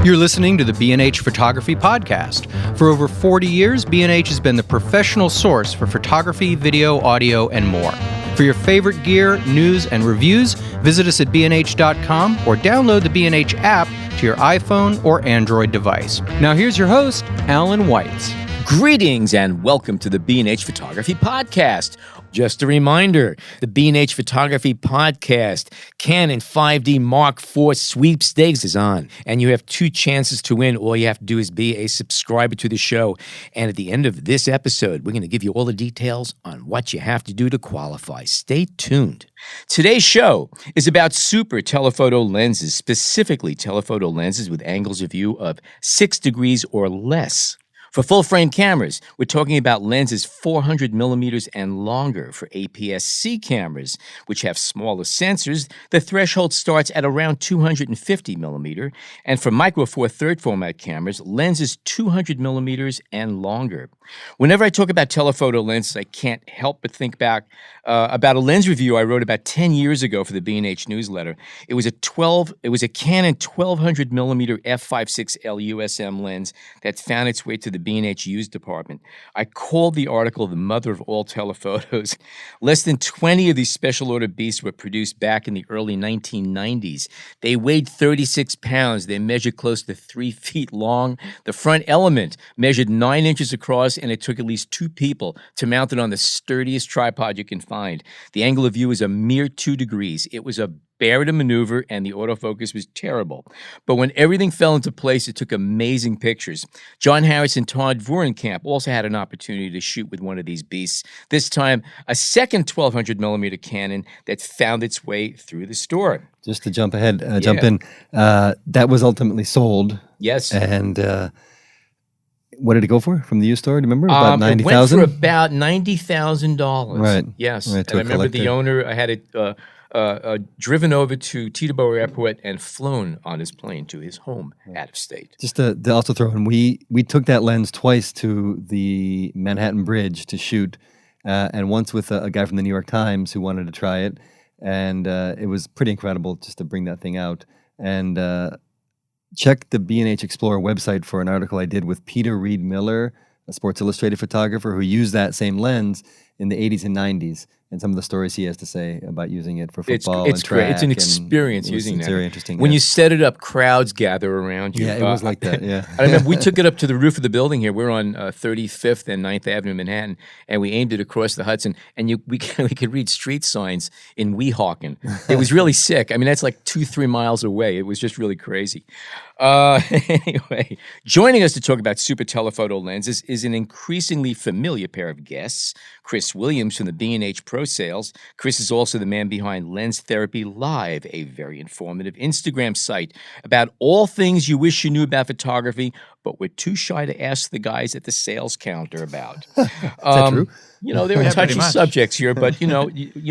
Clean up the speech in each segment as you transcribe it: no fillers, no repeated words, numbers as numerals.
You're listening to the B&H Photography Podcast. For over 40 years, B&H has been the professional source for photography, video, audio, and more. For your favorite gear, news, and reviews, visit us at bnh.com or download the B&H app to your iPhone or Android device. Now here's your host, Alan Weitz. Greetings and welcome to the B&H Photography Podcast. Just a reminder, the B&H Photography Podcast Canon 5D Mark IV sweepstakes is on, and you have two chances to win. All you have to do is be a subscriber to the show, and at the end of this episode, we're going to give you all the details on what you have to do to qualify. Stay tuned. Today's show is about Super-Telephoto lenses, specifically telephoto lenses with angles of view of 6 degrees or less. For full-frame cameras, we're talking about lenses 400 millimeters and longer. For APS-C cameras, which have smaller sensors, the threshold starts at around 250 millimeter. And for Micro Four Third format cameras, lenses 200 millimeters and longer. Whenever I talk about telephoto lenses, I can't help but think back about a lens review I wrote about 10 years ago for the B&H newsletter. It was a Canon 1200 millimeter f/5.6L USM lens that found its way to the B&H used department. I called the article the mother of all telephotos. Less than 20 of these special order beasts were produced back in the early 1990s. They weighed 36 pounds. They measured close to 3 feet long. The front element measured 9 inches across, and it took at least 2 people to mount it on the sturdiest tripod you can find. The angle of view was a mere 2 degrees. It was a bear to maneuver, and the autofocus was terrible. But when everything fell into place, it took amazing pictures. John Harris and Todd Vorenkamp also had an opportunity to shoot with one of these beasts, this time a second 1200 millimeter Canon that found its way through the store. Just to jump in, that was ultimately sold. Yes. And what did it go for from the used store? Do you remember? About $90,000? It went for about $90,000. Right. Yes. Right, and I remember the owner, I had it driven over to Teterboro Airport and flown on his plane to his home out of state. Just to also throw in, we took that lens twice to the Manhattan Bridge to shoot, and once with a guy from the New York Times who wanted to try it, and it was pretty incredible just to bring that thing out. And check the B&H Explorer website for an article I did with Peter Reed Miller, a Sports Illustrated photographer who used that same lens in the 80s and 90s, and some of the stories he has to say about using it for football it's and track. Great. It's an experience using that. It's very interesting. When you set it up, crowds gather around you. Yeah, it was like that, yeah. I remember we took it up to the roof of the building here. We're on 35th and 9th Avenue, Manhattan, and we aimed it across the Hudson, and we could read street signs in Weehawken. It was really sick. I mean, that's like 2-3 miles away. It was just really crazy. Anyway, joining us to talk about Super-Telephoto lenses is an increasingly familiar pair of guests, Chris Williams from the B&H Pro Sales. Chris is also the man behind Lens Therapy Live, a very informative Instagram site about all things you wish you knew about photography, but were too shy to ask the guys at the sales counter about. Is that true? You know, there are touchy subjects here, but you know,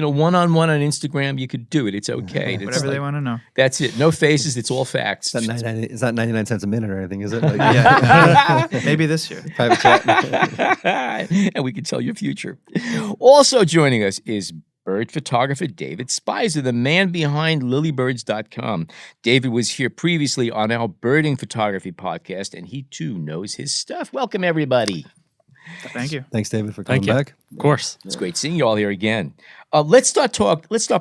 one-on-one on Instagram, you could do it. It's okay. It's whatever they want to know. That's it. No faces. It's all facts. It's not 99 cents a minute or anything, is it? Maybe this year. Private chat. And we can tell your future. Also joining us is bird photographer David Speiser, the man behind lilybirds.com. David was here previously on our birding photography podcast, and he too knows his stuff. Welcome, everybody. Thank you. Thanks, David, for coming back. Of course. It's great seeing you all here again. Let's start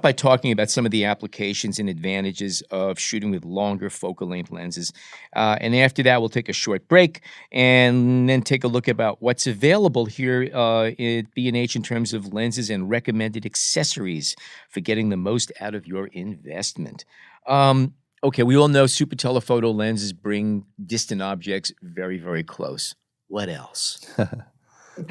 by talking about some of the applications and advantages of shooting with longer focal length lenses. And after that, we'll take a short break and then take a look about what's available here at B&H in terms of lenses and recommended accessories for getting the most out of your investment. Okay, we all know Super-Telephoto lenses bring distant objects very, very close. What else?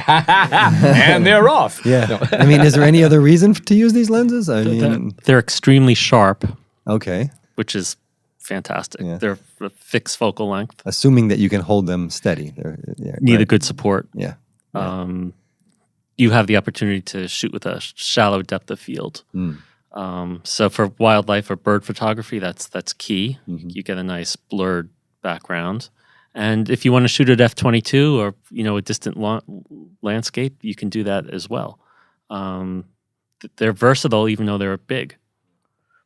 And they're off. Yeah. No. I mean, is there any other reason to use these lenses? I mean, they're extremely sharp. Okay. Which is fantastic. Yeah. They're a fixed focal length. Assuming that you can hold them steady. Need a good support. Yeah. You have the opportunity to shoot with a shallow depth of field. So for wildlife or bird photography, that's key. Mm-hmm. You get a nice blurred background. And if you want to shoot at f/22 or a distant landscape, you can do that as well. They're versatile, even though they're big.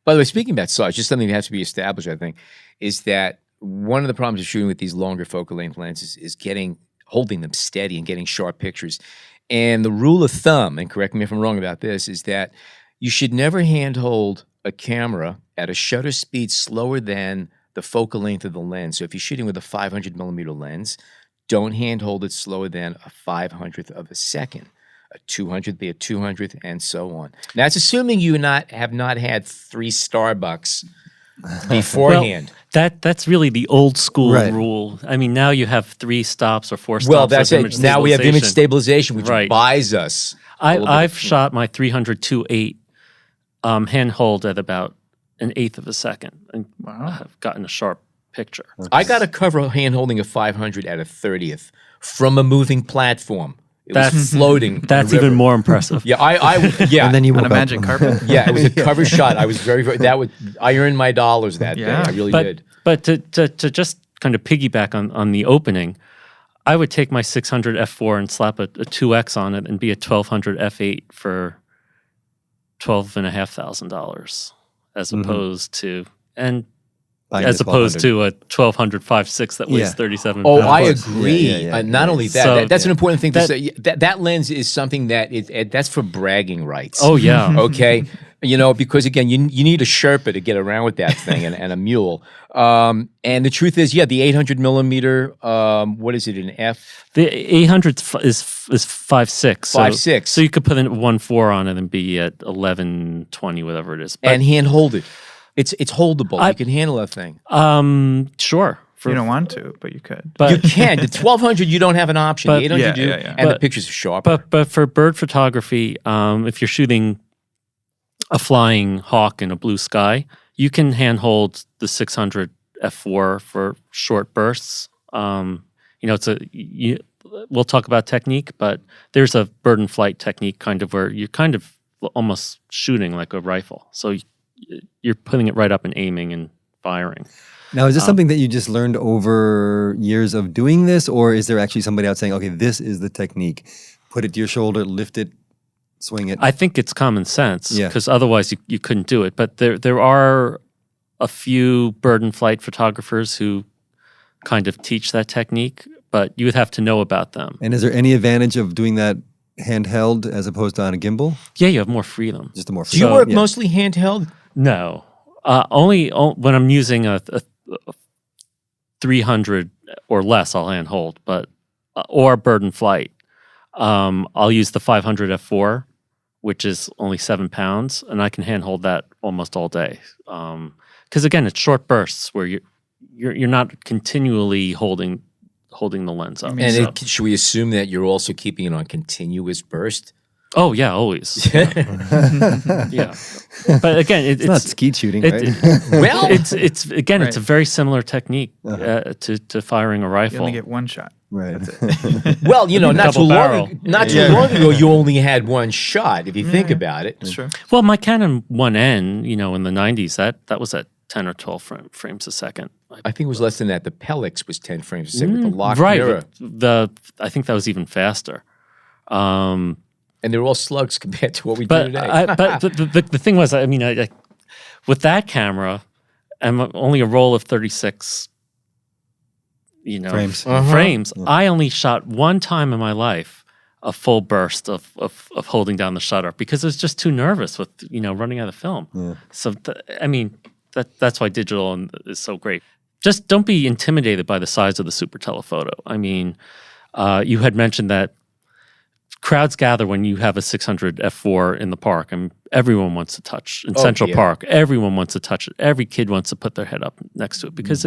By the way, speaking about size, just something that has to be established, I think, is that one of the problems of shooting with these longer focal length lenses is holding them steady and getting sharp pictures. And the rule of thumb, and correct me if I'm wrong about this, is that you should never handhold a camera at a shutter speed slower than the focal length of the lens. So if you're shooting with a 500 millimeter lens, don't handhold it slower than a 500th of a second. A 200th be a 200th, and so on. Now, that's assuming you have not had 3 Starbucks beforehand. Well, that's really the old school Right. rule. I mean, now you have 3 stops or 4 stops. Well, that's of it. image Now we have image stabilization. stabilization, which Right. buys us. I've shot my 300 2.8 handhold at about an eighth of a second, and I've gotten a sharp picture. I got a cover hand holding a 500 at a 30th from a moving platform. It was floating. That's even more impressive. Yeah, yeah. And then you On woke a up. magic carpet. Yeah, it was a cover shot. I was very I earned my dollars that day. I really did. But to just kind of piggyback on the opening, I would take my 600 f4 and slap a 2x on it and be a 1200 f8 for $12,500 as opposed to Buying as the opposed 1200. to a 1200 5.6 that weighs Yeah. 37 Oh, pounds. I course. agree. Yeah. Not only that, So- that's an important thing to that- say. That lens is something that's for bragging rights. Oh yeah. Okay. Because again, you need a Sherpa to get around with that thing and a mule. And the truth is, the 800 millimeter, what is it, an F? The 800 is 5.6. So, 5.6. So you could put a 1.4 on it and be at 11.20, whatever it is. But, And hand hold it. It's holdable. You can handle that thing. sure. You don't want to, but you could. You But can. The 1200, you don't have an option. But- The 800 Yeah, you do, yeah, yeah. and the But- pictures are sharper. but for bird photography, if you're shooting a flying hawk in a blue sky, you can handhold the 600 f4 for short bursts. We'll talk about technique, but there's a bird in flight technique kind of where you're kind of almost shooting like a rifle. So you're putting it right up and aiming and firing. Now, is this something that you just learned over years of doing this, or is there actually somebody out saying, okay, this is the technique? Put it to your shoulder, lift it, swing it. I think it's common sense Yeah. because otherwise you couldn't do it. But there are a few bird in flight photographers who kind of teach that technique, but you would have to know about them. And is there any advantage of doing that handheld as opposed to on a gimbal? Yeah, you have more freedom. Just a more do you freedom. work Yeah. mostly handheld? No, only when I'm using a 300 or less, I'll handhold, but or bird in flight. I'll use the 500 f4, which is only 7 pounds, and I can handhold that almost all day. Because again, it's short bursts where you're not continually holding the lens up. And So- should we assume that you're also keeping it on continuous burst? oh yeah, always. Yeah, but again, It's not skeet shooting, it- right? Well, it's again, it's a Right. very similar technique to firing a You rifle. only get one shot. right. well, not too Double barrel. long ago, you only had one shot. If you think about it, Sure. Well, my Canon 1N, in the 90s, that was at 10 or 12 frames a second. I think it was less than that. The Pelix was 10 frames a second with the locked right. mirror, I think that was even faster. and they're all slugs compared to what we do But today. but the thing was, I with that camera, I'm only a roll of 36, Frames. frames. I only shot one time in my life a full burst of holding down the shutter because I was just too nervous with running out of film. Yeah. So that's why digital is so great. Just don't be intimidated by the size of the Super-Telephoto. I mean, you had mentioned that crowds gather when you have a 600 f4 in the park, and everyone wants to touch in Central yeah. Park. Everyone wants to touch it. Every kid wants to put their head up next to it because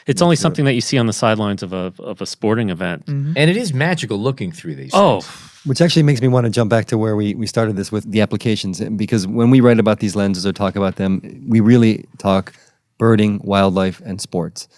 it's only something that you see on the sidelines of a sporting event. and it is magical looking through these. Oh, things. Which actually makes me want to jump back to where we started this with the applications. Because when we write about these lenses or talk about them, we really talk birding, wildlife, and sports.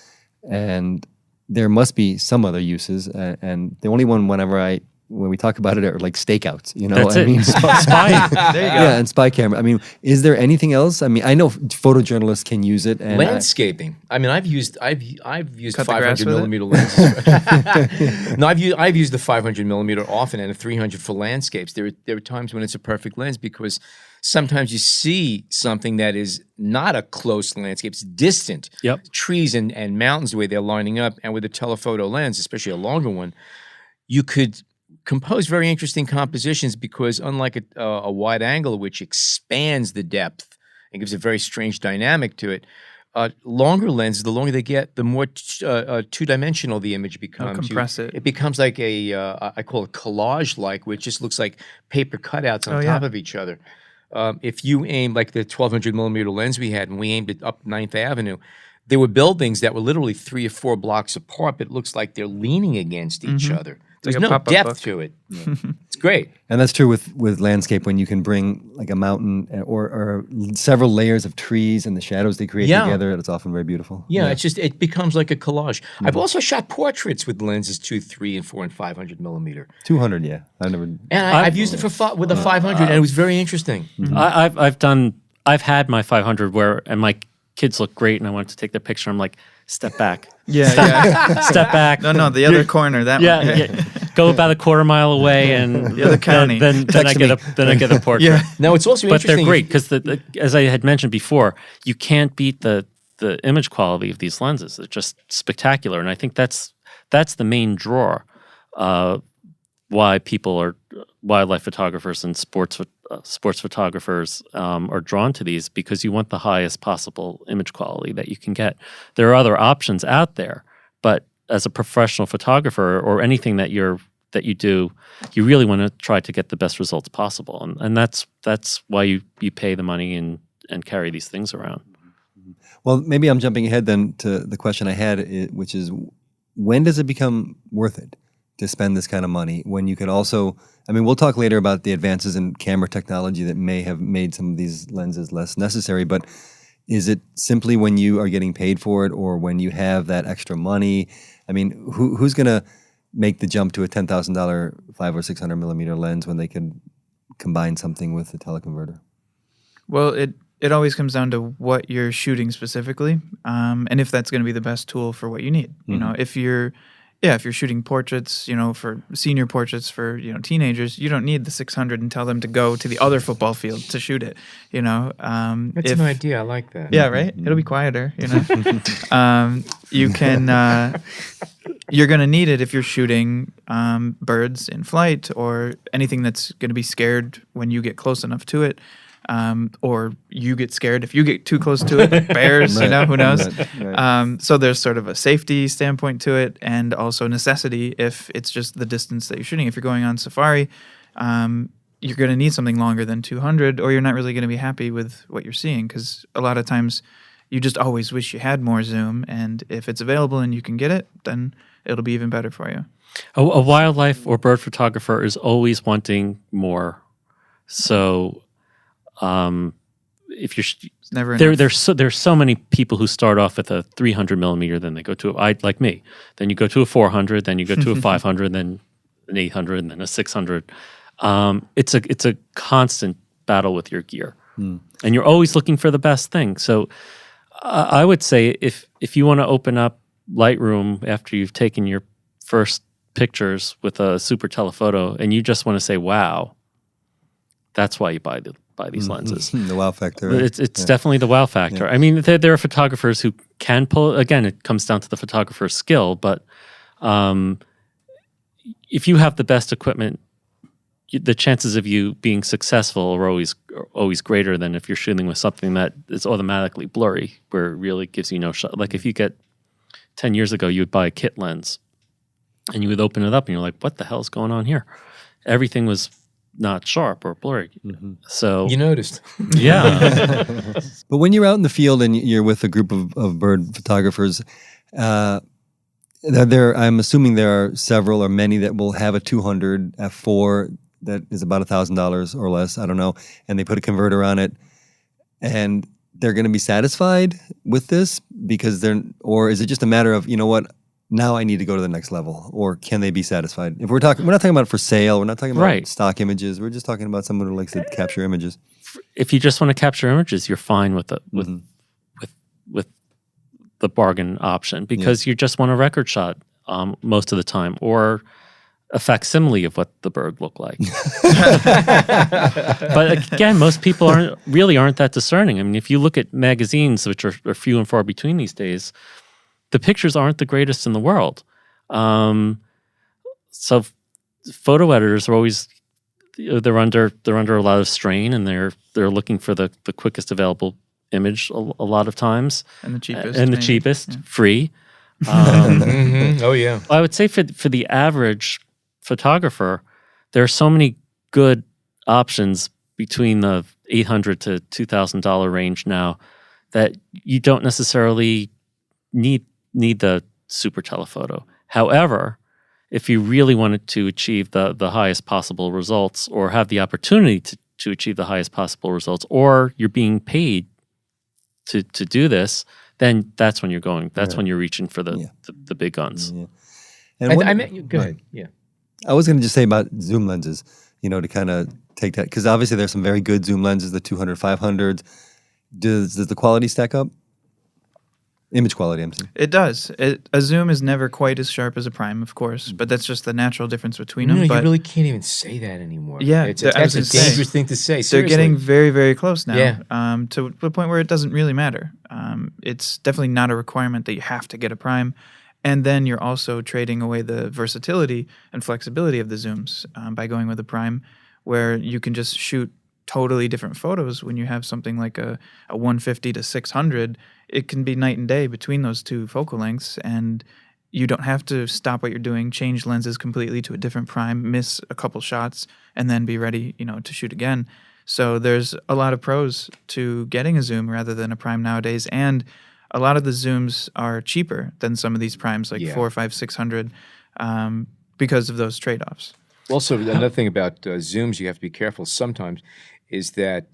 And there must be some other uses. And the only one whenever I when we talk about it are like stakeouts, you know. That's it. Spy. There you go. Yeah, and spy camera. I mean, is there anything else? I mean, I know photojournalists can use it. And Landscaping. I mean, I've used Cut the 500 grass with it? millimeter lenses. No, I've used the 500 millimeter often, and a 300 for landscapes. There are times when it's a perfect lens because sometimes you see something that is not a close landscape; it's distant. Yep. Trees and mountains the way they're lining up, and with a telephoto lens, especially a longer one, you could compose very interesting compositions because unlike a wide angle, which expands the depth and gives a very strange dynamic to it, longer lenses, the longer they get, the more two-dimensional the image becomes. Compress it. It becomes like I call it collage-like, which just looks like paper cutouts on top of each other. If you aim like the 1200 millimeter lens we had, and we aimed it up 9th Avenue, there were buildings that were literally 3 or 4 blocks apart, but it looks like they're leaning against each other. There's like a no pop-up depth book. to it. It's great. And that's true with landscape when you can bring like a mountain or several layers of trees and the shadows they create Yeah. together. It's often very beautiful. Yeah, it becomes like a collage. I've also shot portraits with lenses 2, 3, and 4, and 500 millimeter. 200, yeah. I never. And I've used it with a 500, and it was very interesting. I've had my 500 and my kids look great, and I wanted to take their picture. I'm like, step back. Yeah. Step back. No, the other corner. That one. Yeah. Go about a quarter mile away, and The other county. Then I get a portrait. Yeah. Now, it's also But interesting. they're great because, as I had mentioned before, you can't beat the image quality of these lenses. They're just spectacular, and I think that's the main draw. Why people are wildlife photographers and sports photographers are drawn to these, because you want the highest possible image quality that you can get. There are other options out there, but as a professional photographer or anything that you do, you really want to try to get the best results possible, and that's why you pay the money and carry these things around. Well, maybe I'm jumping ahead then to the question I had, which is, when does it become worth it to spend this kind of money when you could also, I mean, we'll talk later about the advances in camera technology that may have made some of these lenses less necessary, but is it simply when you are getting paid for it or when you have that extra money? I mean, who's going to make the jump to a $10,000 5 or 600 millimeter lens when they could combine something with a teleconverter? Well, it always comes down to what you're shooting specifically, and if that's going to be the best tool for what you need. You know, if you're shooting portraits, for senior portraits for, teenagers, you don't need the 600 and tell them to go to the other football field to shoot it, That's an idea. I like that. Yeah, right? It'll be quieter, you can, you're going to need it if you're shooting birds in flight or anything that's going to be scared when you get close enough to it. Or you get scared if you get too close to it, bears, who knows? Right. So there's sort of a safety standpoint to it, and also necessity if it's just the distance that you're shooting. If you're going on safari, you're going to need something longer than 200, or you're not really going to be happy with what you're seeing, because a lot of times you just always wish you had more zoom, and if it's available and you can get it, then it'll be even better for you. A wildlife or bird photographer is always wanting more. So if you're Never enough. there's so many people who start off with a 300 millimeter, then they go to like me, then you go to a 400, then you go to a 500, then an 800, and then a 600. It's a constant battle with your gear, and you're always looking for the best thing. So I would say if you want to open up Lightroom after you've taken your first pictures with a Super-Telephoto and you just want to say wow, that's why you buy these lenses. The wow factor. Right? It's definitely the wow factor. I mean, there are photographers who can pull. Again, it comes down to the photographer's skill. But if you have the best equipment, the chances of you being successful are always greater than if you're shooting with something that is automatically blurry, where it really gives you no shot. Like if you get 10 years ago, you would buy a kit lens, and you would open it up, and you're like, "What the hell is going on here?" Everything was not sharp or blurry. So You noticed. yeah. But when you're out in the field and you're with a group of bird photographers, I'm assuming there are several or many that will have a 200 f4 that is about $1,000 or less. I don't know, and they put a converter on it, and they're going to be satisfied with this or is it just a matter of, you know what, now I need to go to the next level, or can they be satisfied? If we're not talking about it for sale. We're not talking about Right. stock images. We're just talking about someone who likes to capture images. If you just want to capture images, you're fine with with the bargain option because you just want a record shot most of the time, or a facsimile of what the bird looked like. But again, most people aren't that discerning. I mean, if you look at magazines, which are few and far between these days, the pictures aren't the greatest in the world. So photo editors are always they're under a lot of strain, and they're looking for the quickest available image a lot of times, And the cheapest. and the maybe. cheapest, Yeah. free. Oh yeah. I would say for the average photographer, there are so many good options between the $800 to $2,000 range now that you don't necessarily need the Super-Telephoto. However, if you really wanted to achieve the highest possible results, or have the opportunity to achieve the highest possible results, or you're being paid to do this, then that's when you're going. That's when you're reaching for the big guns. Yeah. And Go ahead. Yeah. I was going to just say about zoom lenses, to kind of take that, because obviously there's some very good zoom lenses, the 200, 500s. Does the quality stack up? Image quality, I'm saying. It does. A zoom is never quite as sharp as a prime, of course, but that's just the natural difference between them. No, but you really can't even say that anymore. Yeah, that's I was a gonna say, dangerous thing to say. they're Seriously. getting very, very close now. Yeah. To the point where it doesn't really matter. It's definitely not a requirement that you have to get a prime. And then you're also trading away the versatility and flexibility of the zooms by going with a prime, where you can just shoot totally different photos. When you have something like a 150 to 600, it can be night and day between those two focal lengths, and you don't have to stop what you're doing, change lenses completely to a different prime, miss a couple shots, and then be ready, to shoot again. So there's a lot of pros to getting a zoom rather than a prime nowadays, and a lot of the zooms are cheaper than some of these primes, like 400, 500, 600, because of those trade-offs. Also, another thing about zooms you have to be careful sometimes is that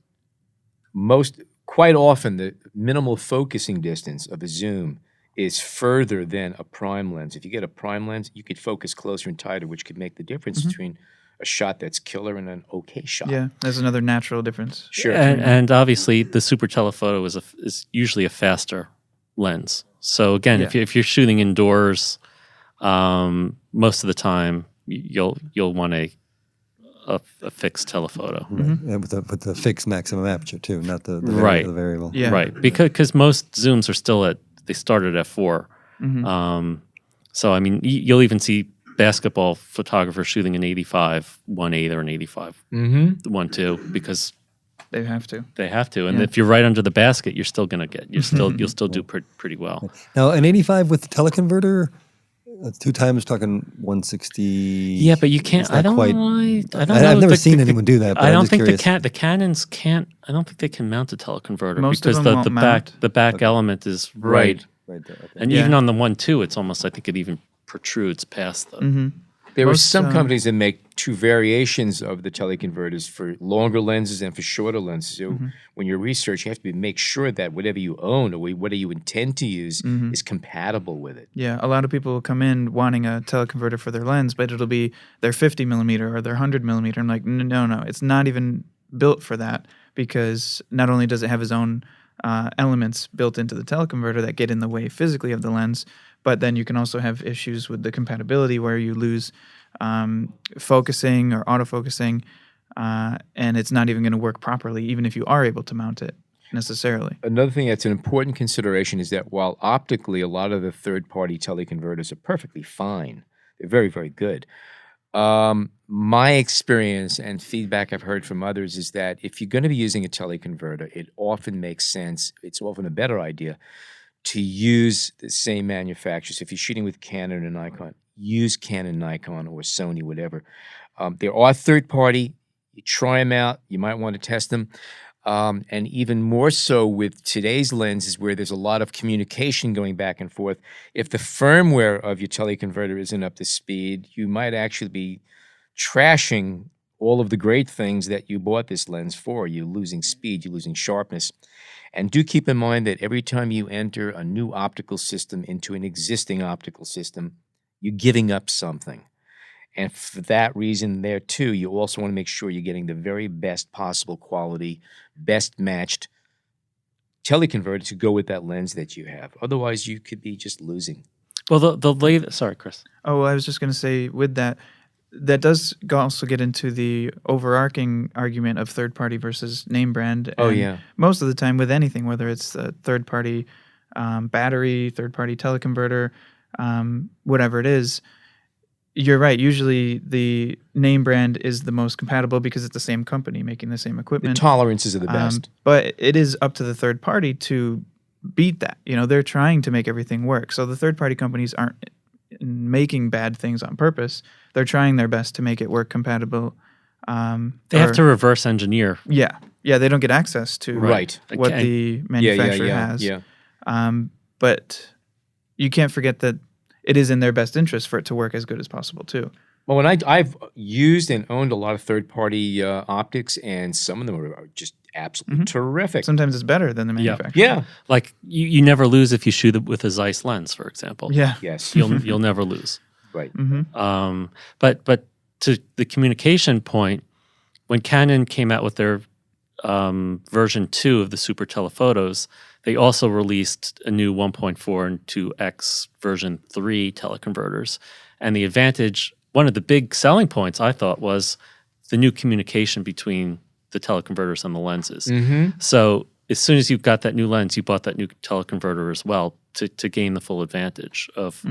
quite often the minimal focusing distance of a zoom is further than a prime lens. If you get a prime lens, you could focus closer and tighter, which could make the difference between a shot that's killer and an okay shot. Yeah, there's another natural difference. Sure. And obviously, the Super-Telephoto is usually a faster lens. So again, if you're shooting indoors, most of the time you'll want a fixed telephoto. Yeah, with the fixed maximum aperture too, not the Right. the variable. Yeah. Right, because most zooms are still they started at 4. So I mean, you'll even see basketball photographers shooting an 85 1.8 or an 85 1.2 because They have to. and if you're right under the basket, you're still gonna you'll still do pretty well. Now an 85 with the teleconverter, that's 2 times talking 160. Yeah, but you can't. I don't know. I've never seen anyone do that. But I don't I'm just think curious. the Canons can't. I don't think they can mount a teleconverter Most of because them won't mount. the back element is right, Right there. Okay. and Yeah. even on the 1.2, it's almost. I think it even protrudes past the. There are Most, some companies that make 2 variations of the teleconverters for longer lenses and for shorter lenses. So when you research, you have to make sure that whatever you own or whatever you intend to use is compatible with it. Yeah, a lot of people will come in wanting a teleconverter for their lens, but it'll be their 50 millimeter or their 100 millimeter. I'm like, no, it's not even built for that, because not only does it have its own elements built into the teleconverter that get in the way physically of the lens, but then you can also have issues with the compatibility where you lose focusing or autofocusing, and it's not even going to work properly, even if you are able to mount it necessarily. Another thing that's an important consideration is that while optically a lot of the third-party teleconverters are perfectly fine, they're very, very good. My experience and feedback I've heard from others is that if you're going to be using a teleconverter, it often makes sense, it's often a better idea to use the same manufacturers. If you're shooting with Canon and Nikon, use Canon, Nikon, or Sony, whatever. There are third-party. You try them out. You might want to test them. And even more so with today's lenses where there's a lot of communication going back and forth. If the firmware of your teleconverter isn't up to speed, you might actually be trashing all of the great things that you bought this lens for. You're losing speed, you're losing sharpness. And do keep in mind that every time you enter a new optical system into an existing optical system, you're giving up something. And for that reason there too, you also want to make sure you're getting the very best possible quality, best matched teleconverter to go with that lens that you have. Otherwise, you could be just losing. Well, the latest. Sorry, Chris. Oh, I was just going to say with that, that does also get into the overarching argument of third party versus name brand. Oh, And yeah. most of the time with anything, whether it's a third party battery, third party teleconverter, whatever it is, you're right. Usually the name brand is the most compatible because it's the same company making the same The equipment. tolerances are the best. But it is up to the third party to beat that. They're trying to make everything work. So the third party companies aren't making bad things on purpose. They're trying their best to make it work compatible. They have to reverse engineer. Yeah. Yeah, they don't get access to Right. what Okay. the manufacturer has. Yeah. But you can't forget that it is in their best interest for it to work as good as possible too. Well, when I've used and owned a lot of third-party optics, and some of them are just absolutely terrific. Sometimes it's better than the manufacturer. Yeah. Like you never lose if you shoot it with a Zeiss lens, for example. Yeah. Yes. You'll never lose. Right. But to the communication point, when Canon came out with their version 2 of the Super-Telephotos, they also released a new 1.4 and 2x version 3 teleconverters. And the advantage, one of the big selling points I thought was the new communication between the teleconverters and the lenses. So as soon as you got that new lens, you bought that new teleconverter as well to gain the full advantage of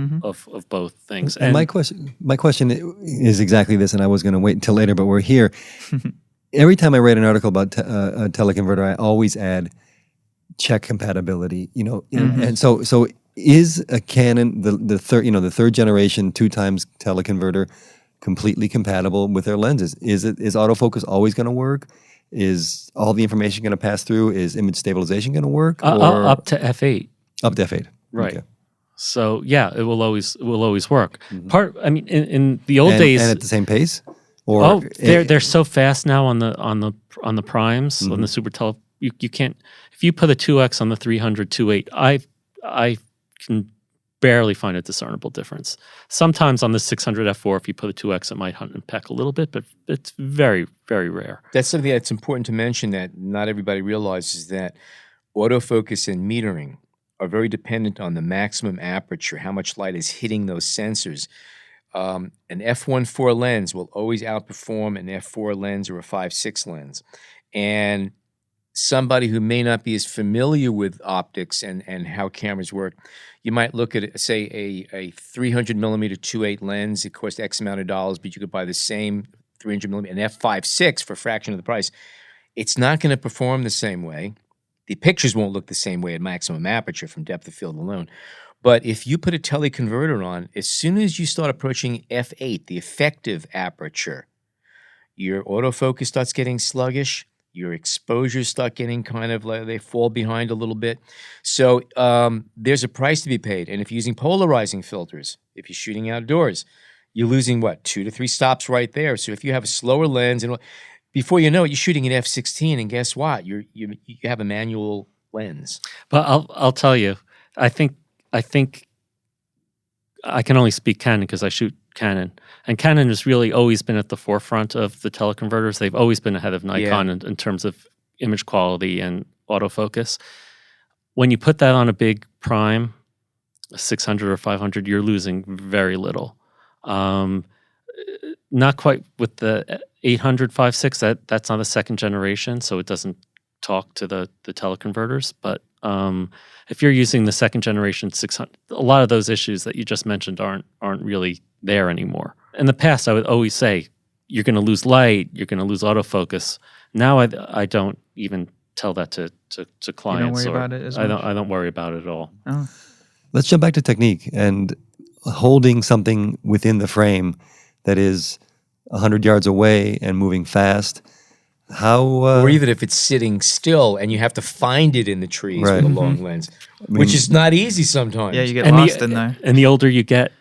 both things. And my question is exactly this, and I was going to wait until later, but we're here. Every time I write an article about a teleconverter, I always add check compatibility. And so is a Canon the third generation 2x teleconverter completely compatible with their lenses? Is autofocus always going to work? Is all the information going to pass through? Is image stabilization going to work? Or up to f8. Up to f8, Right. Okay. So yeah, it will always work. In the old days, and at the same pace. Or they're so fast now on the primes on the Super Tele. You can't, if you put a 2x on the 300 2.8, I can barely find a discernible difference. Sometimes on the 600 f4, if you put a 2x, it might hunt and peck a little bit, but it's very, very rare. That's something that's important to mention that not everybody realizes, that autofocus and metering are very dependent on the maximum aperture, how much light is hitting those sensors. An f1.4 lens will always outperform an f4 lens or a 5.6 lens. And somebody who may not be as familiar with optics and how cameras work, you might look at, say, a 300 millimeter 2.8 lens. It costs X amount of dollars, but you could buy the same 300 millimeter, an f5.6 for a fraction of the price. It's not going to perform the same way. The pictures won't look the same way at maximum aperture from depth of field alone. But if you put a teleconverter on, as soon as you start approaching f8, the effective aperture, your autofocus starts getting sluggish, your exposures start getting kind of like, they fall behind a little bit. So there's a price to be paid. And if you're using polarizing filters, if you're shooting outdoors, you're losing, 2 to 3 stops right there. So if you have a slower lens, and before you know it, you're shooting an f16, and guess what? You have a manual lens. But I'll tell you, I think I can only speak Canon because I shoot Canon. And Canon has really always been at the forefront of the teleconverters. They've always been ahead of Nikon in terms of image quality and autofocus. When you put that on a big prime, a 600 or 500, you're losing very little. Not quite with the 800 5.6. That's not a second generation, so it doesn't talk to the teleconverters. But if you're using the second generation 600, a lot of those issues that you just mentioned aren't really there anymore. In the past, I would always say you're going to lose light, you're going to lose autofocus. Now I don't even tell that to clients. You don't worry about it as much? I don't worry about it at all. Oh. Let's jump back to technique and holding something within the frame that is 100 yards away and moving fast. How or even if it's sitting still and you have to find it in the trees with a long lens, which is not easy sometimes. Yeah, you get lost in there. And the older you get,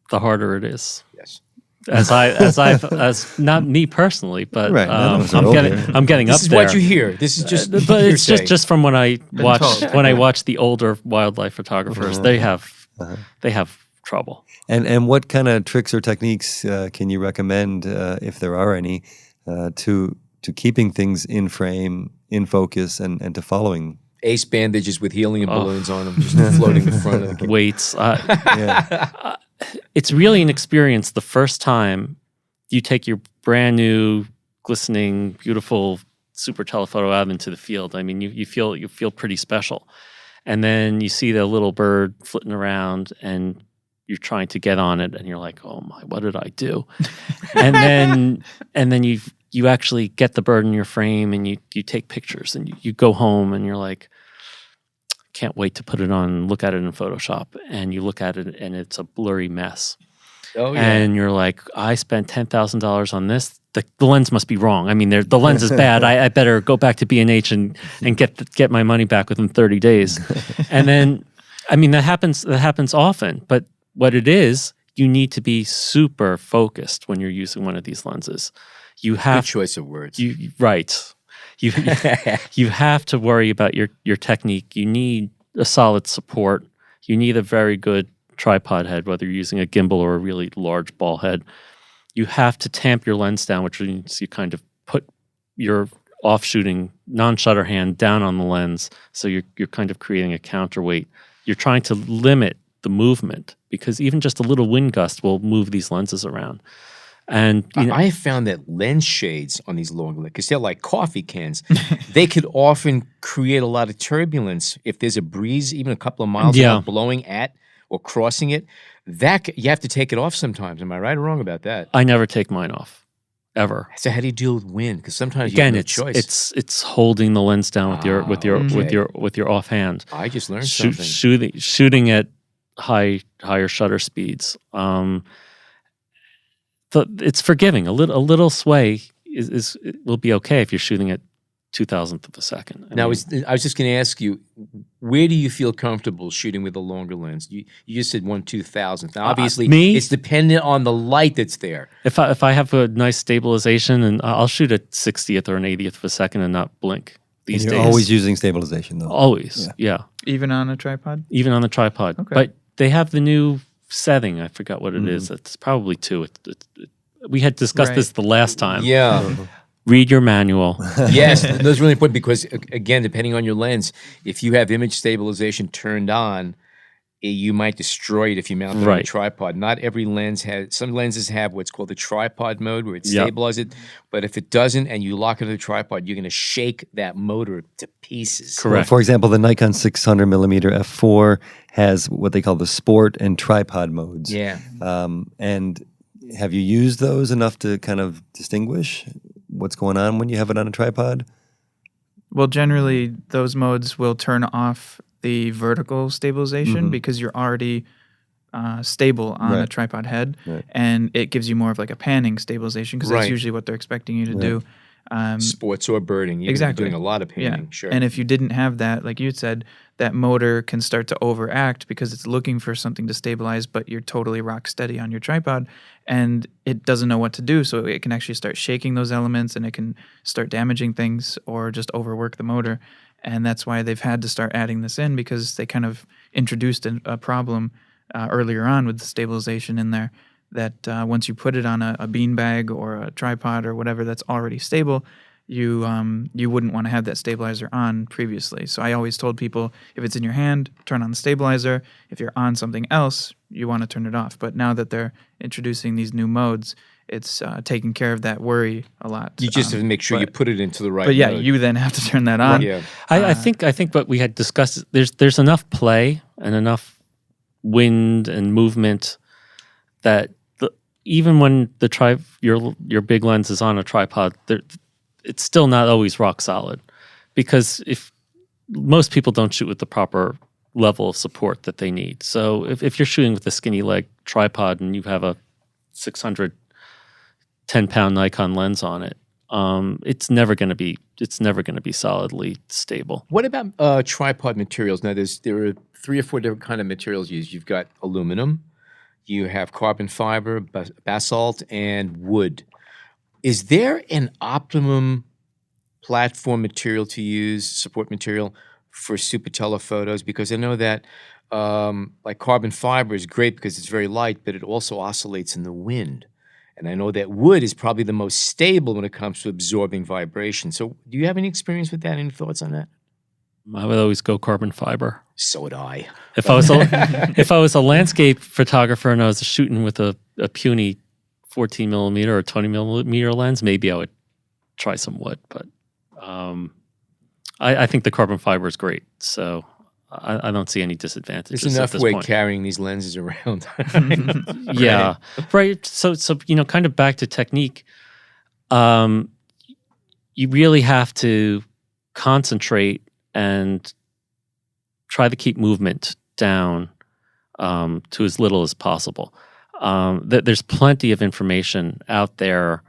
the harder it is. Yes. as not me personally, but Right, none of us are older. I'm getting This up is there. what you hear. This is just But it's hearsay. just from when I told. watch the older wildlife photographers, they have trouble. And what kind of tricks or techniques can you recommend, if there are any, to keeping things in frame, in focus, and to following? Ace bandages with helium balloons on them, just floating the front of the camera. Weights. Yeah. It's really an experience the first time you take your brand new, glistening, beautiful Super-Telephoto out into the field. I mean, you feel pretty special. And then you see the little bird flitting around and you're trying to get on it and you're like, oh my, what did I do? and then you actually get the bird in your frame and you take pictures and you go home and you're like, can't wait to put it on and look at it in Photoshop. And you look at it and it's a blurry mess. Oh, yeah. And you're like, I spent $10,000 on this. The lens must be wrong. I mean, the lens is bad. I better go back to B&H and get my money back within 30 days. And then, I mean, that happens often. But what it is, you need to be super focused when you're using one of these lenses. You have Good choice of words. Right. You have to worry about your technique. You need a solid support. You need a very good tripod head, whether you're using a gimbal or a really large ball head. You have to tamp your lens down, which means you kind of put your off-shooting non-shutter hand down on the lens, so you're kind of creating a counterweight. You're trying to limit the movement because even just a little wind gust will move these lenses around. And I have found that lens shades on these long, because they're like coffee cans, they could often create a lot of turbulence if there's a breeze, even a couple of miles blowing at or crossing it. You have to take it off sometimes. Am I right or wrong about that? I never take mine off, ever. So how do you deal with wind? Because sometimes Again, you have no choice. it's holding the lens down with your offhand. I just learned something. Shooting at higher shutter speeds. It's forgiving. A little sway will be okay if you're shooting at 2,000th of a second. I was just going to ask you, where do you feel comfortable shooting with a longer lens? You just said 1/2000th. Now, obviously, it's dependent on the light that's there. If I have a nice stabilization, and I'll shoot at 60th or an 80th of a second and not blink. These days, always using stabilization, though. Always, yeah. Even on a tripod? Even on the tripod. Okay. But they have the new setting. I forgot what it is. It's probably 2. We had discussed this the last time. Yeah. Read your manual. Yes, that's really important because, again, depending on your lens, if you have image stabilization turned on, you might destroy it if you mount it on a tripod. Not every lens has. Some lenses have what's called the tripod mode where it stabilizes it, but if it doesn't and you lock it to the tripod, you're going to shake that motor to pieces. Correct. Well, for example, the Nikon 600mm f4 has what they call the sport and tripod modes. Yeah. And have you used those enough to kind of distinguish what's going on when you have it on a tripod? Well, generally, those modes will turn off the vertical stabilization because you're already stable on a tripod head, and it gives you more of like a panning stabilization because that's usually what they're expecting you to do. Sports or birding, you're doing a lot of panning, sure. And if you didn't have that, like you said, that motor can start to overact because it's looking for something to stabilize, but you're totally rock steady on your tripod, and it doesn't know what to do, so it can actually start shaking those elements, and it can start damaging things or just overwork the motor. And that's why they've had to start adding this in, because they kind of introduced a problem earlier on with the stabilization in there, that once you put it on a beanbag or a tripod or whatever that's already stable, you wouldn't want to have that stabilizer on previously. So I always told people, if it's in your hand, turn on the stabilizer. If you're on something else, you want to turn it off. But now that they're introducing these new modes, it's taking care of that worry a lot. You just have to make sure you put it into the right mode. But you then have to turn that on. Yeah. I think what we had discussed, there's enough play and enough wind and movement that even when your big lens is on a tripod, it's still not always rock solid, because if most people don't shoot with the proper level of support that they need. So if you're shooting with a skinny leg tripod and you have a 600 10-pound Nikon lens on it, it's never going to be solidly stable. What about tripod materials? Now, there are 3 or 4 different kind of materials used. You've got aluminum, you have carbon fiber, basalt, and wood. Is there an optimum platform material to use, support material for super telephotos? Because I know that like carbon fiber is great because it's very light, but it also oscillates in the wind. And I know that wood is probably the most stable when it comes to absorbing vibration. So do you have any experience with that? Any thoughts on that? I would always go carbon fiber. So would I. If I was a landscape photographer and I was shooting with a puny 14 millimeter or 20 millimeter lens, maybe I would try some wood. But I think the carbon fiber is great. So I don't see any disadvantages. There's enough at this weight point. carrying these lenses around. Yeah, right. So kind of back to technique. You really have to concentrate and try to keep movement down to as little as possible. There's plenty of information out there.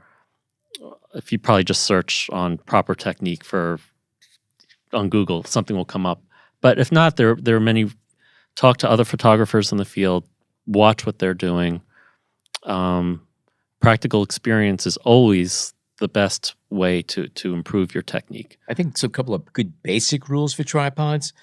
If you probably just search on proper technique on Google, something will come up. But if not, there are many. Talk to other photographers in the field. Watch what they're doing. Practical experience is always the best way to improve your technique. I think it's a couple of good basic rules for tripods.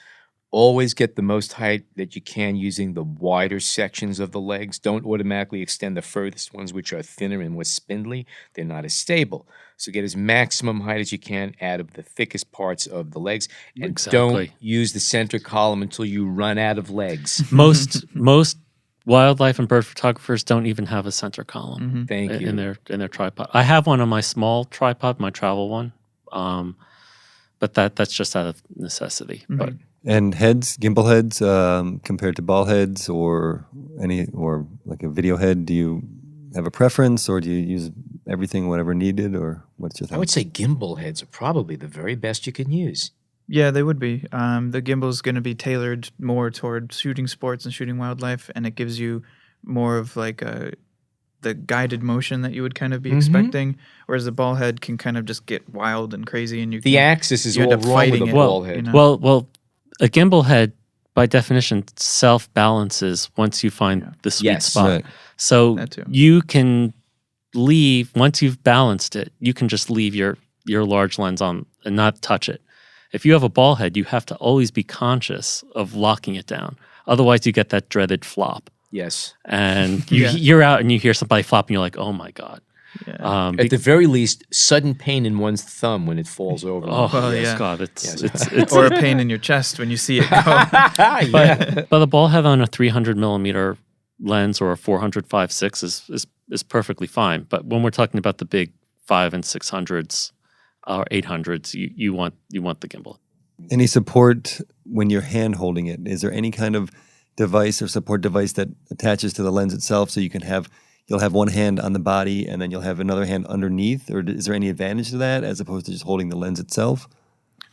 Always get the most height that you can using the wider sections of the legs. Don't automatically extend the furthest ones, which are thinner and more spindly. They're not as stable. So get as maximum height as you can out of the thickest parts of the legs. And don't use the center column until you run out of legs. Most wildlife and bird photographers don't even have a center column Thank you. in their tripod. I have one on my small tripod, my travel one, but that's just out of necessity. But And heads, gimbal heads, compared to ball heads or like a video head, do you have a preference or do you use everything, whatever needed, or what's your thought? I would say gimbal heads are probably the very best you can use. Yeah, they would be. The gimbal is going to be tailored more toward shooting sports and shooting wildlife, and it gives you more of like the guided motion that you would kind of be expecting, whereas the ball head can kind of just get wild and crazy, and The axis is you all end up wrong with fighting a it. ball head. You know? well, a gimbal head, by definition, self-balances once you find the sweet spot. Right. So That too. you can leave, once you've balanced it, you can just leave your large lens on and not touch it. If you have a ball head, you have to always be conscious of locking it down. Otherwise, you get that dreaded flop. Yes. And Yeah. you're out and you hear somebody flop and you're like, oh my God. Yeah. At the very least, sudden pain in one's thumb when it falls over. Oh, Well, yes, yeah. God. It's or a pain in your chest when you see it go. But a ball head on a 300 millimeter lens or a 400 5.6 is perfectly fine. But when we're talking about the big 5 and 600s or 800s, you want the gimbal. Any support when you're hand holding it? Is there any kind of device or support device that attaches to the lens itself so you'll have one hand on the body and then you'll have another hand underneath? Or is there any advantage to that as opposed to just holding the lens itself?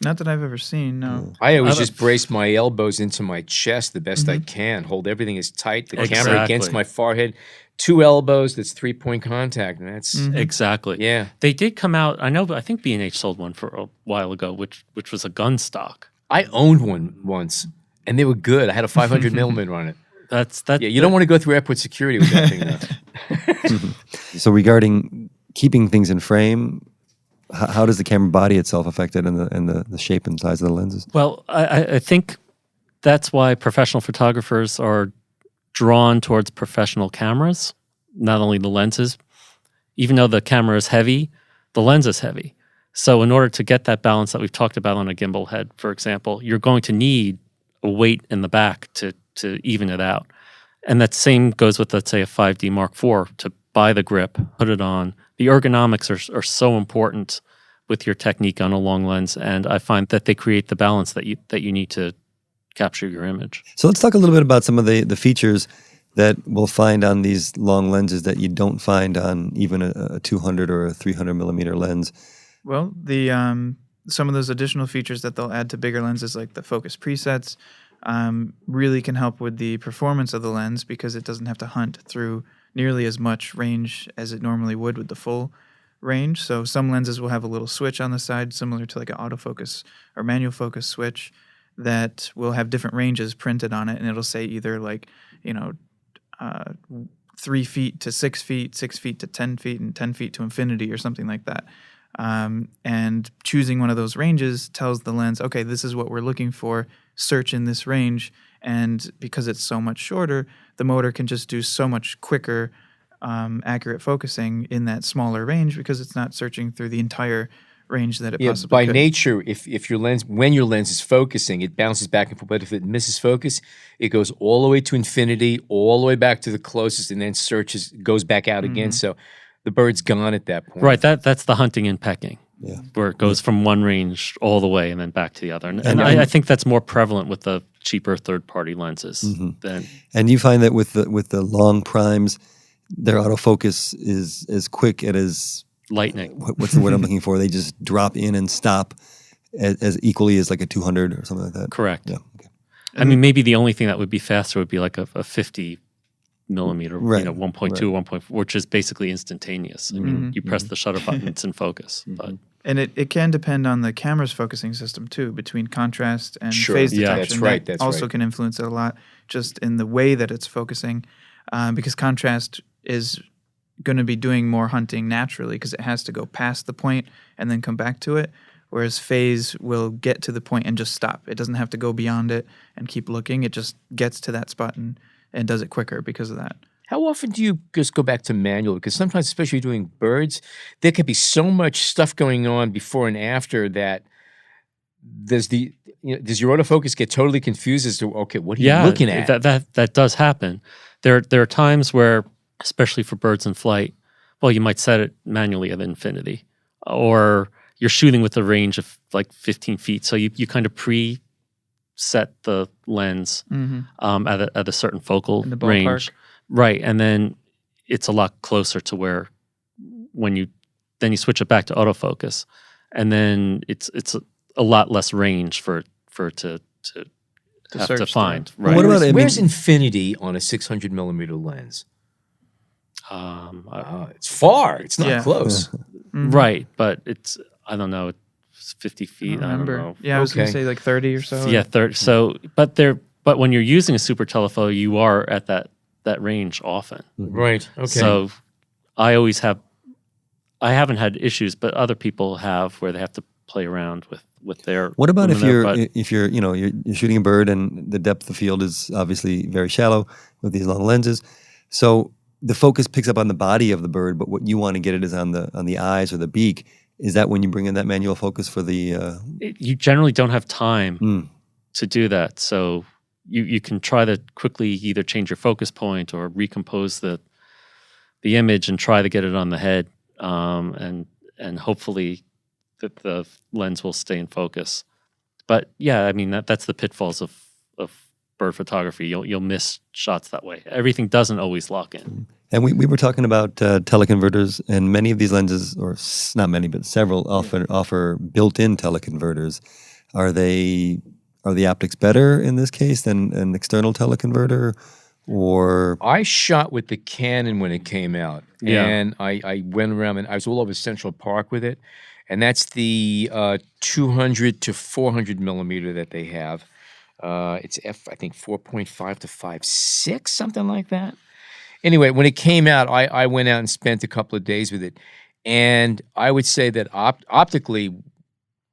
Not that I've ever seen, no. I always just brace my elbows into my chest the best I can. Hold everything as tight, the camera against my forehead. 2 elbows, that's 3-point contact. And that's, Exactly. yeah. They did come out. I think B&H sold one for a while ago, which was a gun stock. I owned one once, and they were good. I had a 500 millimeter on it. Yeah, Yeah, you don't want to go through airport security with that thing, though. So regarding keeping things in frame, how does the camera body itself affect it and the shape and size of the lenses? Well, I think that's why professional photographers are drawn towards professional cameras, not only the lenses. Even though the camera is heavy, the lens is heavy. So in order to get that balance that we've talked about on a gimbal head, for example, you're going to need a weight in the back to even it out. And that same goes with, let's say, a 5D Mark IV, to buy the grip, put it on. The ergonomics are so important with your technique on a long lens, and I find that they create the balance that you need to capture your image. So let's talk a little bit about some of the features that we'll find on these long lenses that you don't find on even a 200 or a 300 millimeter lens. Well, the some of those additional features that they'll add to bigger lenses, like the focus presets, really can help with the performance of the lens because it doesn't have to hunt through nearly as much range as it normally would with the full range. So some lenses will have a little switch on the side, similar to like an autofocus or manual focus switch, that will have different ranges printed on it, and it'll say either like, 3 feet to 6 feet, 6 feet to 10 feet, and 10 feet to infinity, or something like that. And choosing one of those ranges tells the lens, okay, this is what we're looking for, search in this range. And because it's so much shorter, the motor can just do so much quicker, accurate focusing in that smaller range, because it's not searching through the entire range that it possibly by could. nature, if your lens, when your lens is focusing, it bounces back and forth. But if it misses focus, it goes all the way to infinity, all the way back to the closest, and then goes back out again. So the bird's gone at that point. Right. That's the hunting and pecking. Yeah. Where it goes from one range all the way and then back to the other. And I think that's more prevalent with the cheaper third-party lenses than. And you find that with the long primes, their autofocus is as quick and as lightning. What's the word I'm looking for? They just drop in and stop as equally as like a 200 or something like that. Correct. Yeah. Okay. I mean, maybe the only thing that would be faster would be like a 50 millimeter, Right. 1.2, 1.4, which is basically instantaneous. I mean, you press the shutter button, it's in focus. But And it can depend on the camera's focusing system too, between contrast and Sure. phase Yeah, detection. that's right, That that's also right. can influence it a lot, just in the way that it's focusing, because contrast is going to be doing more hunting naturally, because it has to go past the point and then come back to it, whereas phase will get to the point and just stop. It doesn't have to go beyond it and keep looking. It just gets to that spot and does it quicker because of that. How often do you just go back to manual? Because sometimes, especially doing birds, there could be so much stuff going on before and after that. Does your autofocus get totally confused as to, okay, what are you looking at? That does happen. There are times where, especially for birds in flight, well, you might set it manually at infinity, or you're shooting with a range of like 15 feet, so you kind of set the lens at a certain focal In the ballpark. range, right? And then it's a lot closer to where when you switch it back to autofocus, and then it's a lot less range for it to have to search find. through. Right? What about Where's infinity on a 600 millimeter lens? It's far. It's not Yeah. close. Right, but it's, I don't know, it's 50 I feet. don't I don't remember. know. Yeah, I was going to Okay. say like 30 or so. Yeah, 30. So, but when you're using a Super-Telephoto, you are at that range often. Right. Okay. So I haven't had issues, but other people have, where they have to play around with their. What about if luminar, you're you're shooting a bird and the depth of field is obviously very shallow with these long lenses, so the focus picks up on the body of the bird, but what you want to get it is on the eyes or the beak. Is that when you bring in that manual focus for the? you generally don't have time to do that, so you can try to quickly either change your focus point or recompose the image and try to get it on the head, and hopefully that the lens will stay in focus. But yeah, I mean that's the pitfalls of bird photography. You'll miss shots that way. Everything doesn't always lock in. And we were talking about teleconverters, and many of these lenses, or not many, but several, offer built-in teleconverters. Are the optics better in this case than an external teleconverter, or? I shot with the Canon when it came out, and I went around and I was all over Central Park with it, and that's the 200 to 400 millimeter that they have. It's I think 4.5 to 5.6, something like that. Anyway, when it came out, I went out and spent a couple of days with it, and I would say that optically,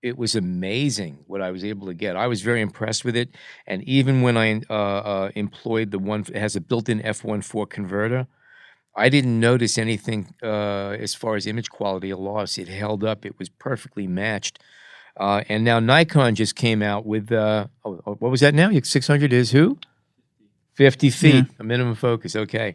it was amazing what I was able to get. I was very impressed with it, and even when I employed the one that has a built-in f1.4 converter, I didn't notice anything as far as image quality or loss. It held up. It was perfectly matched. And now Nikon just came out with, what was that now? 600 is who? 50 feet, a minimum focus. Okay.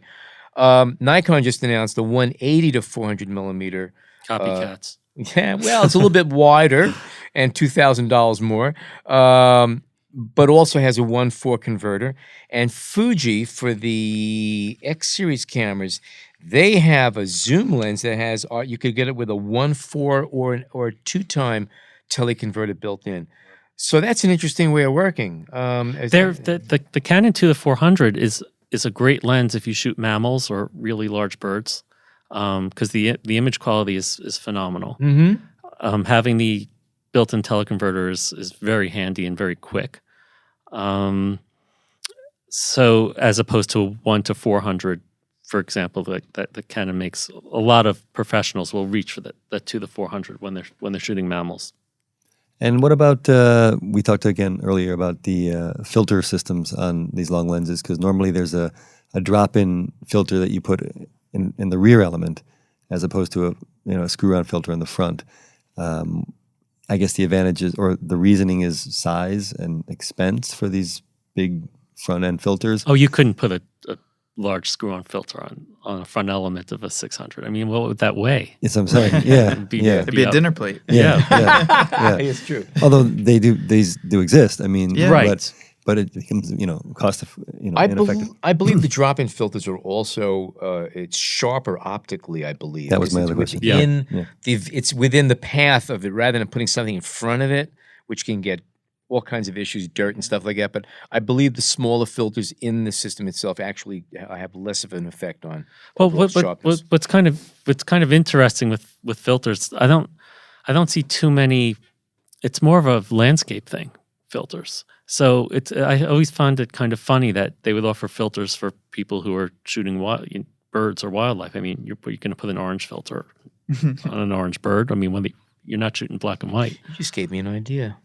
Nikon just announced the 180 to 400 millimeter. Copycats. Yeah, well, it's a little bit wider and $2,000 more, but also has a 1.4 converter. And Fuji, for the X series cameras, they have a zoom lens that has, you could get it with a 1.4 or a 2-time teleconverter built in. So that's an interesting way of working. The Canon 2-400 is a great lens if you shoot mammals or really large birds, because the image quality is phenomenal. Mm-hmm. Having the built-in teleconverter is very handy and very quick. So as opposed to 1 to 400, for example, that Canon makes, a lot of professionals will reach for that 2 to 400 when they're shooting mammals. And what about, we talked again earlier about the filter systems on these long lenses, because normally there's a drop-in filter that you put in the rear element as opposed to a screw-on filter in the front. I guess the advantages or the reasoning is size and expense for these big front-end filters. Oh, you couldn't put a large screw-on filter on a front element of a 600. I mean, what would that weigh? Yes, I'm saying, yeah, It'd be- yeah. It'd be a dinner plate. Yeah, yeah. It's true. Although these do exist. I mean, Yeah. Right. But it becomes cost of I ineffective. believe the drop-in filters are also it's sharper optically. I believe That was my It's other question. within Yeah. it's within the path of it, rather than putting something in front of it, which can get all kinds of issues, dirt and stuff like that. But I believe the smaller filters in the system itself actually have less of an effect on Well, overall sharpness. what's kind of interesting with filters, I don't see too many. It's more of a landscape thing, filters. So I always found it kind of funny that they would offer filters for people who are shooting birds or wildlife. I mean, you're going to put an orange filter on an orange bird. I mean, you're not shooting black and white. You just gave me an idea.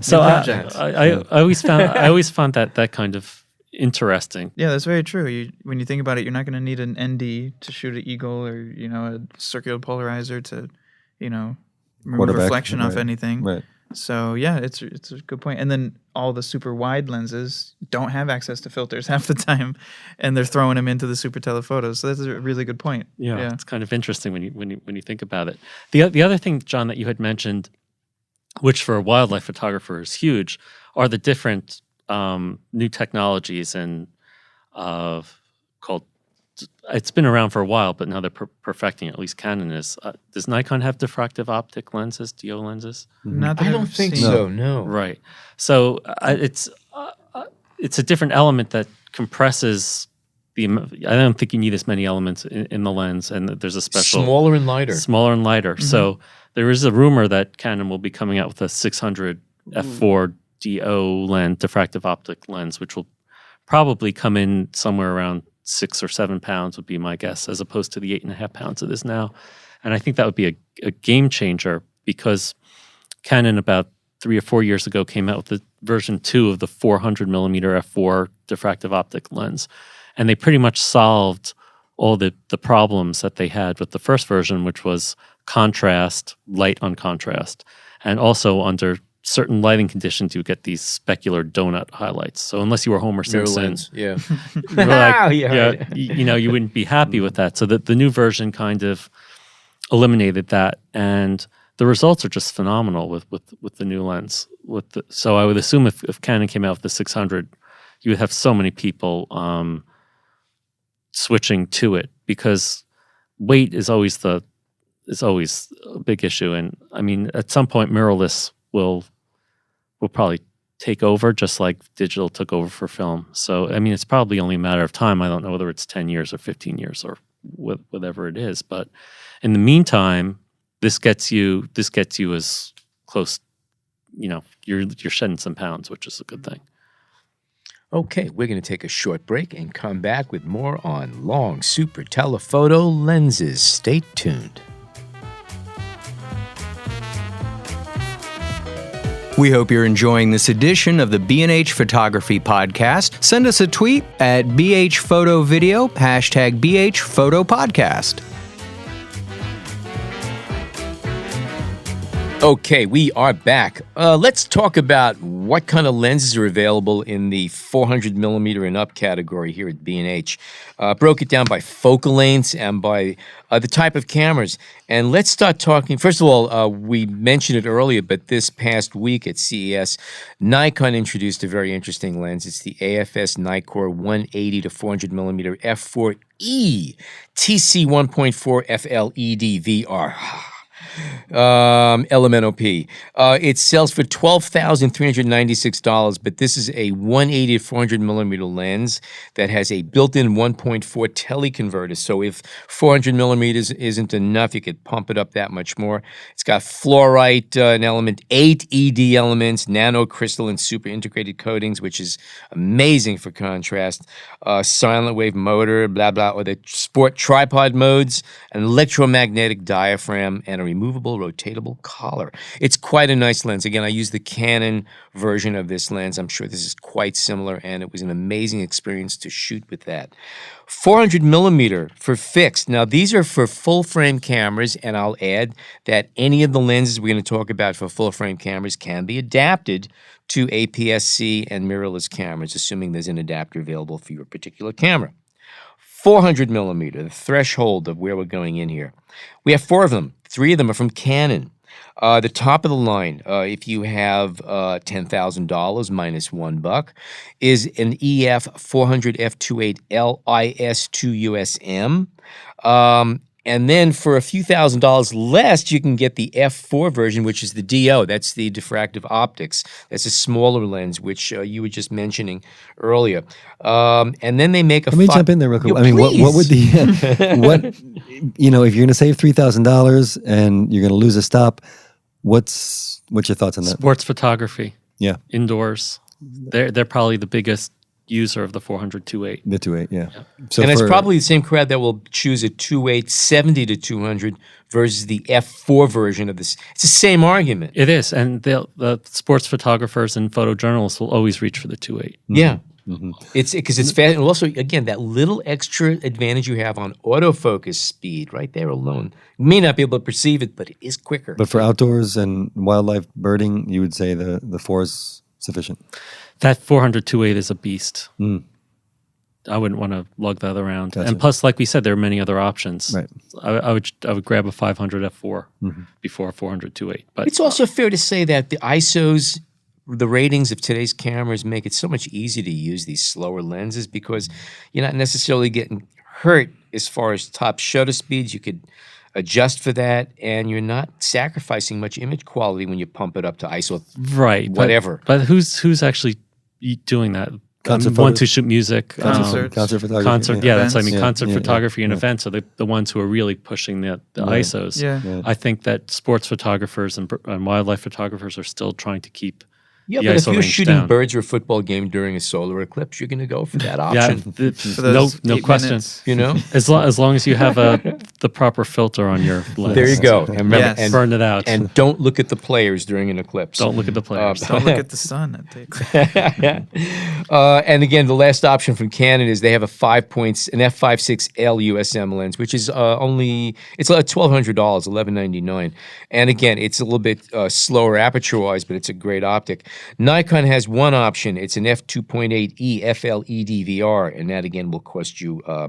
So project. I always found that kind of interesting. Yeah, that's very true. When you think about it, you're not going to need an ND to shoot an eagle or a circular polarizer to remove Quarterback, reflection off right. anything. Right. So yeah, it's a good point. And then all the super wide lenses don't have access to filters half the time, and they're throwing them into the Super-Telephoto. So that's a really good point. Yeah, it's kind of interesting when you think about it. The other thing, John, that you had mentioned, which for a wildlife photographer is huge, are the different new technologies and called. It's been around for a while, but now they're perfecting it. At least Canon is. Does Nikon have diffractive optic lenses, DO lenses? Not that I don't I've think seen. so. No. Right. So it's a different element that compresses the. I don't think you need as many elements in the lens, and there's a special Smaller and lighter. smaller and lighter. So there is a rumor that Canon will be coming out with a 600 f4 DO lens, diffractive optic lens, which will probably come in somewhere around 6 or 7 pounds would be my guess, as opposed to the 8.5 pounds it is now. And I think that would be a game changer, because Canon about 3 or 4 years ago came out with the version 2 of the 400 millimeter f4 diffractive optic lens. And they pretty much solved all the problems that they had with the first version, which was contrast, light on contrast. And also under certain lighting conditions, you get these specular donut highlights. So unless you were Homer Mirror Simpson, lens. Yeah. you're like, Yeah, right. you wouldn't be happy with that. So the new version kind of eliminated that, and the results are just phenomenal with the new lens. So I would assume if Canon came out with the 600, you would have so many people switching to it, because weight is always a big issue. And I mean, at some point, mirrorless will probably take over, just like digital took over for film. So, I mean, it's probably only a matter of time. I don't know whether it's 10 years or 15 years or whatever it is. But in the meantime, this gets you as close, you're shedding some pounds, which is a good thing. Okay, we're going to take a short break and come back with more on long Super-Telephoto lenses. Stay tuned. We hope you're enjoying this edition of the B&H Photography Podcast. Send us a tweet at BHPhotoVideo, #BHPhotoPodcast. Okay, we are back. Let's talk about what kind of lenses are available in the 400 millimeter and up category here at B&H. Broke it down by focal lengths and by the type of cameras. And let's start talking. First of all, we mentioned it earlier, but this past week at CES, Nikon introduced a very interesting lens. It's the AFS Nikkor 180 to 400 millimeter f4e TC 1.4 FLED VR. LMNOP. It sells for $12,396, but this is a 180 to 400 millimeter lens that has a built-in 1.4 teleconverter. So if 400 millimeters isn't enough, you could pump it up that much more. It's got fluorite, an element, 8 ED elements, nanocrystal and super integrated coatings, which is amazing for contrast. Silent wave motor, blah, blah, or the sport tripod modes, an electromagnetic diaphragm, and a removable rotatable collar. It's quite a nice lens. Again, I use the Canon version of this lens. I'm sure this is quite similar, and it was an amazing experience to shoot with that. 400 millimeter for fixed. Now, these are for full-frame cameras, and I'll add that any of the lenses we're going to talk about for full-frame cameras can be adapted to APS-C and mirrorless cameras, assuming there's an adapter available for your particular camera. 400 millimeter, the threshold of where we're going in here. We have 4 of them. 3 of them are from Canon. The top of the line, if you have $10,000 minus $1, is an EF 400 f2.8 LIS2 USM. And then for a few $1,000s less, you can get the F4 version, which is the DO. That's the diffractive optics. That's a smaller lens, which you were just mentioning earlier. And then they make a. Let me jump in there real quick. I mean, what would the what if you're going to save $3,000 and you're going to lose a stop, what's your thoughts on that? Sports photography. Yeah, Indoors. They're probably the biggest user of the 400 2.8. The 2.8, yeah. So and it's probably the same crowd that will choose a 2.8 70 to 200 versus the F4 version of this. It's the same argument. It is, and the sports photographers and photojournalists will always reach for the 2.8. Yeah. Mm-hmm. It's because it's fast, and also again that little extra advantage you have on autofocus speed right there alone. You may not be able to perceive it, but it is quicker. But for outdoors and wildlife birding, you would say the 4 is sufficient. That 400 2.8 is a beast. I wouldn't want to lug that around. Gotcha. And plus, like we said, there are many other options. Right. I would grab a 500 f4 before a 400 2.8. But it's also fair to say that the ISOs, the ratings of today's cameras make it so much easier to use these slower lenses because you're not necessarily getting hurt as far as top shutter speeds. You could adjust for that, and you're not sacrificing much image quality when you pump it up to ISO, right? Whatever. But who's actually doing that? Concert ones who shoot music, concert photography. concert. Yeah, that's what I mean. Concert Yeah. photography and events are the ones who are really pushing the ISOs. Yeah. I think that sports photographers and wildlife photographers are still trying to keep. Yeah, the but if ISO you're range shooting down. birds or a football game during a solar eclipse, you're going to go for that Yeah, option. For those no 8 question. minutes. You know, As long as you have the proper filter on your lens. there you go. And remember, Yes. and Burn it out. And don't look at the players during an eclipse. Don't look at the players. Don't look at the sun. That takes. And again, the last option from Canon is they have an f5.6L USM lens, which is it's $1,200, $1,199. And again, it's a little bit slower aperture-wise, but it's a great optic. Nikon has one option. It's an f2.8E FLED VR, and that again will cost you a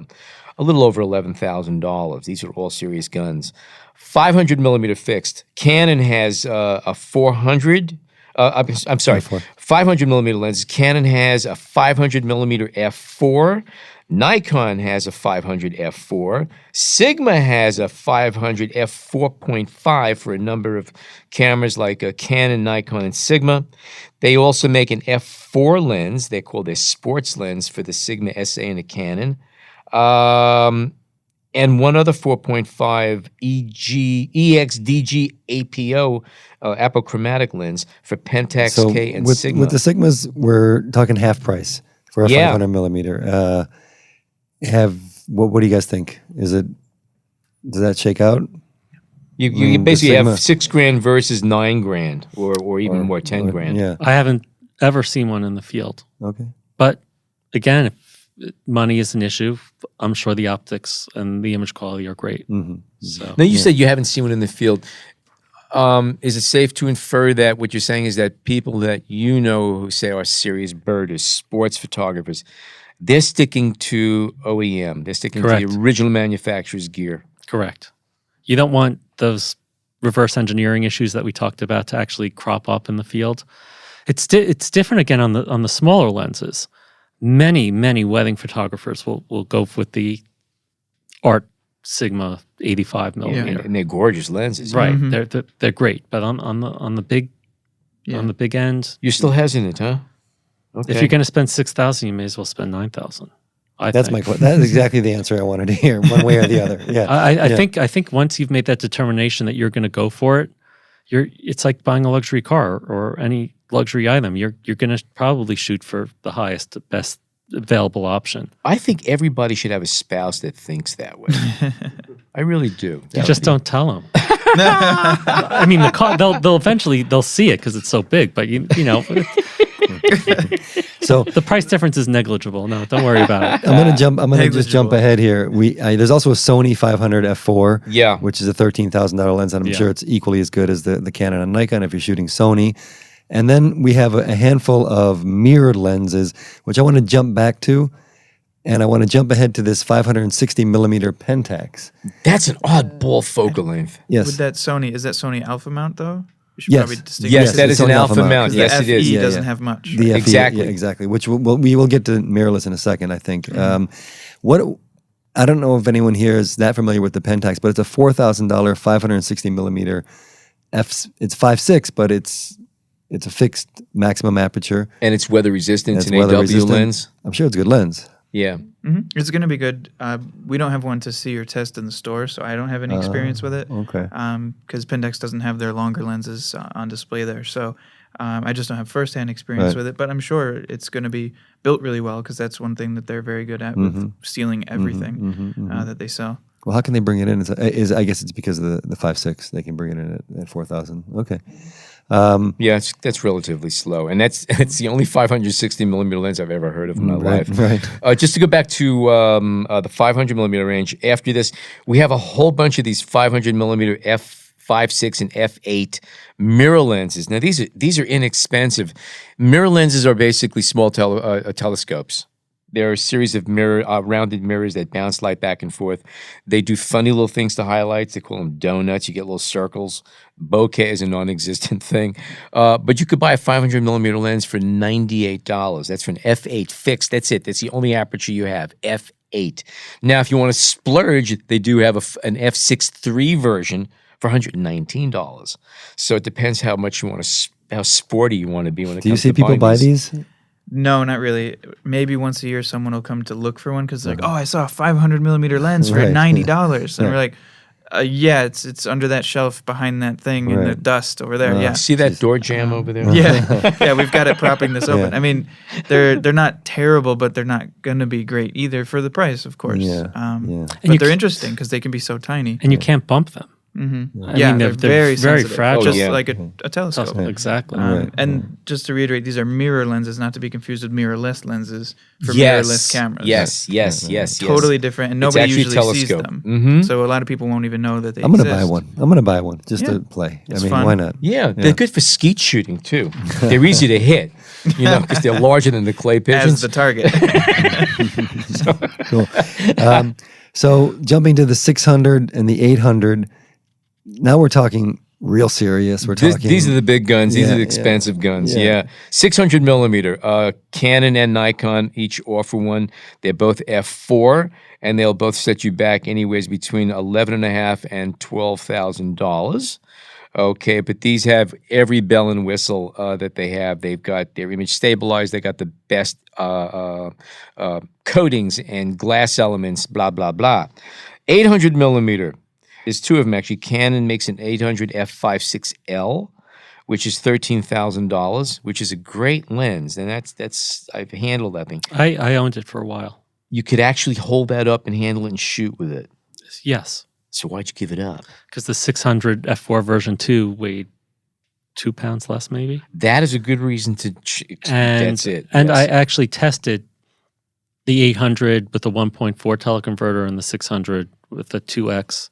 little over $11,000. These are all serious guns. 500 millimeter fixed. Canon has a 400. I'm sorry, 500 millimeter lenses. Canon has a 500 millimeter f4. Nikon has a 500 f4. Sigma has a 500 f4.5 for a number of cameras like Canon, Nikon, and Sigma. They also make an f4 lens. They call their sports lens for the Sigma SA and the Canon. And one other 4.5 EXDG APO apochromatic lens for Pentax So K and with, Sigma. with the Sigmas, we're talking half price for a Yeah. 500 millimeter. What do you guys think? Does that shake out? You the basically have Sigma. $6,000 versus $9,000 or even more, $10,000. Yeah. I haven't ever seen one in the field. Okay. But again, if money is an issue, I'm sure the optics and the image quality are great. Mm-hmm. So Now, you said you haven't seen one in the field. Is it safe to infer that what you're saying is that people that you know who say are serious birders, sports photographers, they're sticking to OEM. They're sticking Correct. to the original manufacturer's gear. correct. You don't want those reverse engineering issues that we talked about to actually crop up in the field. It's different again on the smaller lenses. Many wedding photographers will go with the art Sigma 85 millimeter. And they're gorgeous lenses. Right, Mm-hmm. they're great, but on the big on the big end, You're still hesitant, huh? Okay. if you're going to spend 6,000, you may as well spend 9,000. That's my question. That is exactly the answer I wanted to hear, one way or the other. Yeah, I think once you've made that determination that you're going to go for it, it's like buying a luxury car or any luxury item. You're going to probably shoot for the highest, best available option. I think everybody should have a spouse that thinks that way. I really do. You just don't tell them. I mean, the car, they'll eventually see it because it's so big. But you know, So the price difference is negligible. No, don't worry about it. I'm gonna jump. I'm gonna just jump Negligible. ahead here. There's also a Sony 500 f4, Yeah. which is a $13,000 lens, and I'm Yeah. sure it's equally as good as the Canon and Nikon if you're shooting Sony. And then we have a handful of mirrored lenses, which I want to jump back to, and I want to jump ahead to this 560 millimeter Pentax. That's an oddball focal length. Yes, With that Sony, is that Sony alpha mount though? You should Yes. probably distinguish. Yes, Yes, that it's is an Sony alpha alpha mount. mount. The Yes, it is. FE Yeah, doesn't yeah. have much. the right? FE, Exactly. yeah, exactly. Which we will get to mirrorless in a second, I think. What I don't know if anyone here is that familiar with the Pentax, but it's a $4,000 560 millimeter f. It's 5.6, but it's a fixed maximum aperture. And it's weather resistant. It's It's an weather AW resistant. lens. I'm sure it's a good lens. Yeah. It's going to be good. We don't have one to see or test in the store, so I don't have any experience with it. Okay. Because Pentax doesn't have their longer lenses on display there, so I just don't have firsthand experience Right. with it. But I'm sure it's going to be built really well because that's one thing that they're very good at with sealing everything that they sell. Well, how can they bring it in? I guess it's because of the 5.6. They can bring it in at 4,000. Okay. Yeah, that's relatively slow. And that's the only 560 millimeter lens I've ever heard of in my life. Right. Just to go back to the 500 millimeter range, after this, we have a whole bunch of these 500 millimeter f5.6 and f8 mirror lenses. Now, these are inexpensive. Mirror lenses are basically small telescopes. They're a series of rounded mirrors that bounce light back and forth. They do funny little things to highlights. They call them donuts. You get little circles. Bokeh is a non-existent thing. But you could buy a 500 millimeter lens for $98. That's for an f8 fixed. That's it. That's the only aperture you have, f8. Now, if you want to splurge, they do have an f6.3 version for $119. So it depends how much you want to, how sporty you want to be when it Do you comes see to people buying buy these. these? No, not really. Maybe once a year someone will come to look for one because like, oh, I saw a 500 millimeter lens for Right. $90, and Yeah. we're like, yeah, it's under that shelf behind that thing in the Right. dust over there. Yeah. See that door jam over there? Yeah, yeah, we've got it propping this open. Yeah. I mean, they're not terrible, but they're not going to be great either for the price, of course. Yeah, yeah. But you they're c- interesting because they can be so tiny. And you can't bump them. I Yeah, mean, they're very sensitive, fragile. just yeah. like a telescope. Exactly. Right. And just to reiterate, these are mirror lenses, not to be confused with mirrorless lenses for Yes. mirrorless cameras. Yes. Totally different, and It's nobody actually usually sees telescope. them. Mhm. So a lot of people won't even know that they I'm gonna exist. buy one. I'm gonna buy one just Yeah. to play. It's I mean, fun. why not? Yeah, they're good for skeet shooting too. They're easy to hit, because they're larger than the clay As pigeons. the target. Cool. So jumping to the 600 and the 800. Now we're talking real serious. We're talking. These are the big guns. These Yeah, are the yeah. expensive guns. Yeah. Yeah. 600 millimeter. Canon and Nikon each offer one. They're both f4, and they'll both set you back anyways between $11,500 and $12,000. Okay, but these have every bell and whistle that they have. They've got their image stabilized. They got the best coatings and glass elements. Blah blah blah. 800 millimeter. There's two of them actually. Canon makes an 800 f5.6L, which is $13,000, which is a great lens, and that's I've handled that thing. I owned it for a while. You could actually hold that up and handle it and shoot with it. Yes, So why'd you give it up? because the 600 f4 version 2 weighed 2 pounds less, maybe. That is a good reason to. And That's it. And yes. I actually tested the 800 with the 1.4 teleconverter and the 600 with the 2x.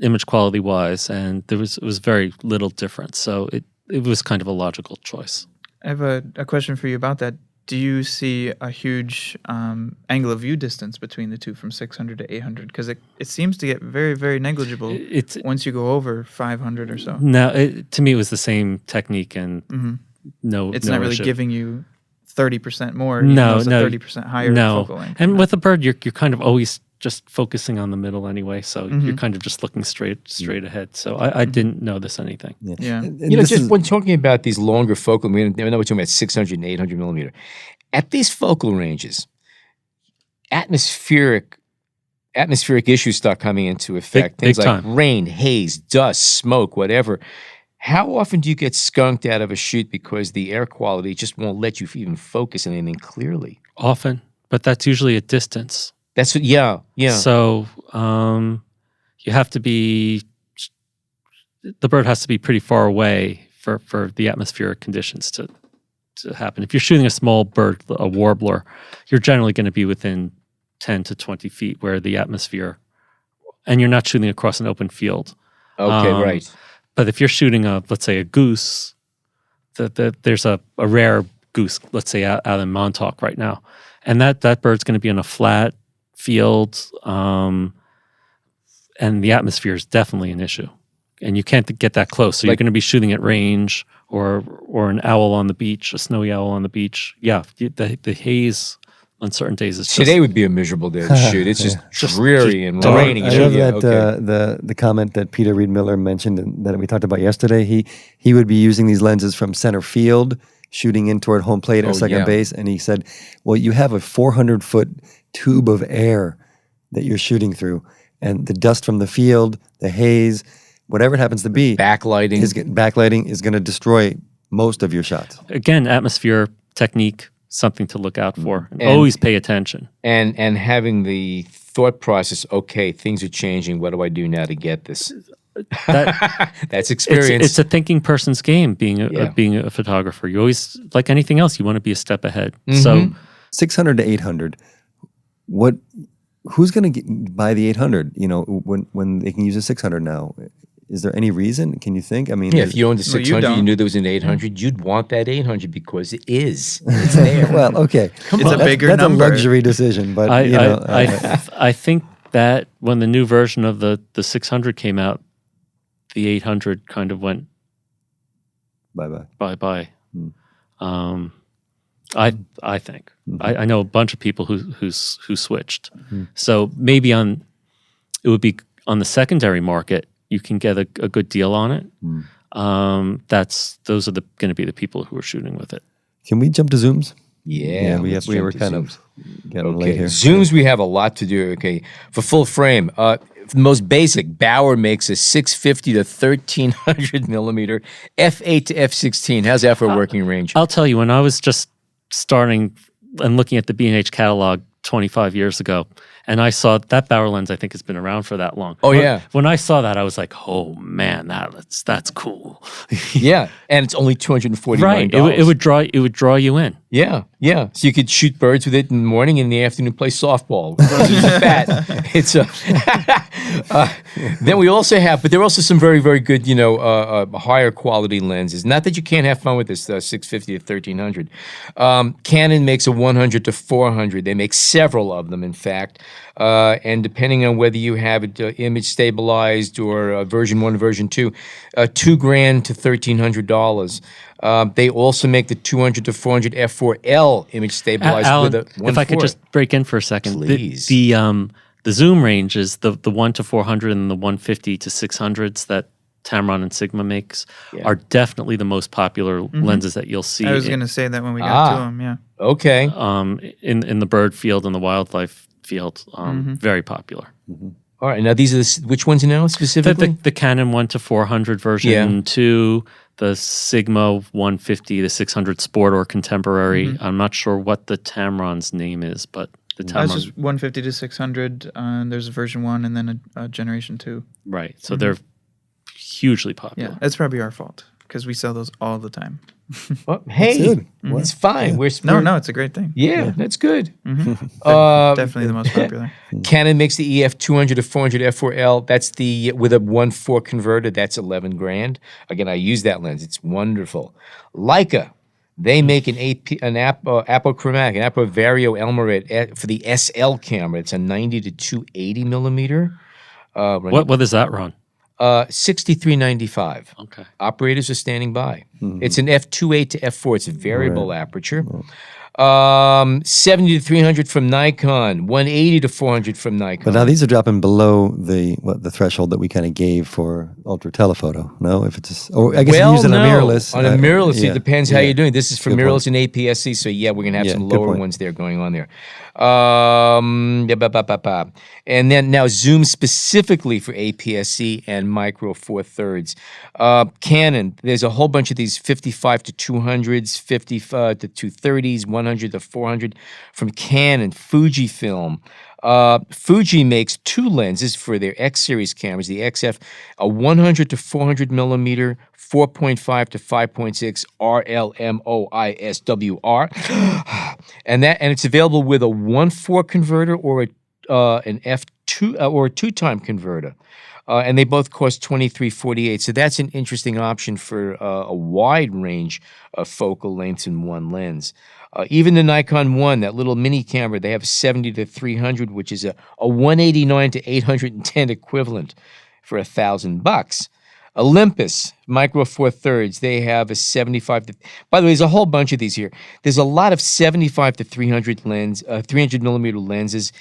Image quality wise, and it was very little difference. So it was kind of a logical choice. I have a question for you about that. Do you see a huge angle of view distance between the two from 600 to 800? Because it seems to get very, very negligible It's once you go over 500 or so. no, to me it was the same technique and no. It's no not really issue. giving you 30% more. No, even though it's no, a 30% higher no. focal length. And with a bird, you're kind of always just focusing on the middle anyway. So you're kind of just looking straight ahead. So I didn't notice anything. Yeah. And You know, this just is- when talking about these longer focal, I know we're talking about 600 and 800 millimeter. At these focal ranges, atmospheric issues start coming into effect. Big Things like time. rain, haze, dust, smoke, whatever. How often do you get skunked out of a shoot because the air quality just won't let you even focus on anything clearly? Often, but that's usually at distance. That's what, yeah. So you have to be, the bird has to be pretty far away for the atmospheric conditions to happen. If you're shooting a small bird, a warbler, you're generally going to be within 10 to 20 feet where the atmosphere, and you're not shooting across an open field. Okay, right. But if you're shooting let's say a goose, there's a rare goose, let's say out in Montauk right now, and that bird's going to be in a flat field, and the atmosphere is definitely an issue, and you can't get that close. So you're going to be shooting at range, or an owl on the beach, a snowy owl on the beach. Yeah, the haze on certain days is just, Today would be a miserable day to shoot. It's just dreary and So raining. I love that the comment that Peter Reed Miller mentioned and that we talked about yesterday. He would be using these lenses from center field, shooting in toward home plate or second base, and he said, "Well, you have a 400-foot tube of air that you're shooting through, and the dust from the field, the haze, whatever it happens to be, backlighting is going to destroy most of your shots." Again, atmosphere technique, something to look out for. And always pay attention. And having the thought process, okay, things are changing. What do I do now to get this? That's experience. It's a thinking person's game, being a photographer. You always, like anything else, you want to be a step ahead. So 600 to 800, who's going to buy the 800, when they can use a 600 now? Is there any reason? Can you think? I mean, if you owned a 600, you knew there was an 800, you'd want that 800 because it is. It's there. well, okay. It's a bigger that's number. a luxury decision, but I think that when the new version of the 600 came out, the 800 kind of went bye-bye. I think. I know a bunch of people who switched. So maybe it would be on the secondary market, you can get a good deal on it. Those are going to be the people who are shooting with it. Can we jump to zooms? Yeah, we were kind of getting late here. Zooms, we have a lot to do. Okay, for full frame, the most basic, Bauer makes a 650 to 1300 millimeter f8 to f16. How's that for working range? I'll tell you, when I was just starting and looking at the B&H catalog 25 years ago, and I saw that Bauer lens, I think, has been around for that long. Oh, yeah. When I saw that, I was like, oh, man, that's cool. Yeah, and it's only $249. Right. It would draw you in. Yeah. So you could shoot birds with it in the morning, in the afternoon play softball. It's then we also have, but there are also some very, very good, higher quality lenses. Not that you can't have fun with this 650 to 1300. Canon makes a 100 to 400. They make several of them, in fact. And depending on whether you have it image stabilized or version 1, version 2, $2,000 to $1,300. They also make the 200 to 400 f4L image stabilized Alan, with a 1/4. if I could just break in for a second. Please. The zoom ranges, the 1 to 400 and the 150 to 600s that Tamron and Sigma makes are definitely the most popular lenses that you'll see. I was going to say that when we got to them, yeah. Okay. In the bird field and the wildlife field, very popular. All right. Now, these are which ones now specifically? The Canon 1 to 400 version 2, the Sigma 150 to 600 Sport or Contemporary. I'm not sure what the Tamron's name is, but the Tamron. That's just 150 to 600. There's a version 1 and then a generation 2. Right. So they're hugely popular. Yeah, it's probably our fault because we sell those all the time. Well, hey, it's fine. No, it's a great thing. Yeah, that's good. Definitely the most popular. Canon makes the EF 200 to 400 f4L. That's the with a 1/4 converter. That's $11,000. Again, I use that lens. It's wonderful. Leica, they make an apochromatic, an Apo Vario Elmarit for the SL camera. It's a 90 to 280 millimeter. What does that run? $63.95. Okay. Operators are standing by. It's an f2.8 to f4. It's a variable aperture. 70 to 300 from Nikon, 180 to 400 from Nikon. But now these are dropping below the threshold that we kind of gave for ultra telephoto. No, if it's just, or I guess you use it on a mirrorless. On a mirrorless, yeah, it depends how you're doing. This is for Good mirrorless point. and APS-C, so yeah, we're gonna have some good lower point. ones there going on there. And then now zoom specifically for APS-C and micro four thirds. Canon, there's a whole bunch of these 55 to 200s, 55 to 230s, 100 to 400 from Canon. Fujifilm. Fuji makes two lenses for their X series cameras, the XF, a 100 to 400 millimeter, 4.5 to 5.6 RLMOISWR, and it's available with a 1.4 converter or an f2 or a 2-time converter. And they both cost $23.48. So that's an interesting option for a wide range of focal lengths in one lens. Even the Nikon One, that little mini camera, they have 70 to 300, which is a 189 to 810 equivalent for $1,000. Olympus Micro Four Thirds, they have a 75 to. By the way, there's a whole bunch of these here. There's a lot of 75 to 300 300 millimeter lenses,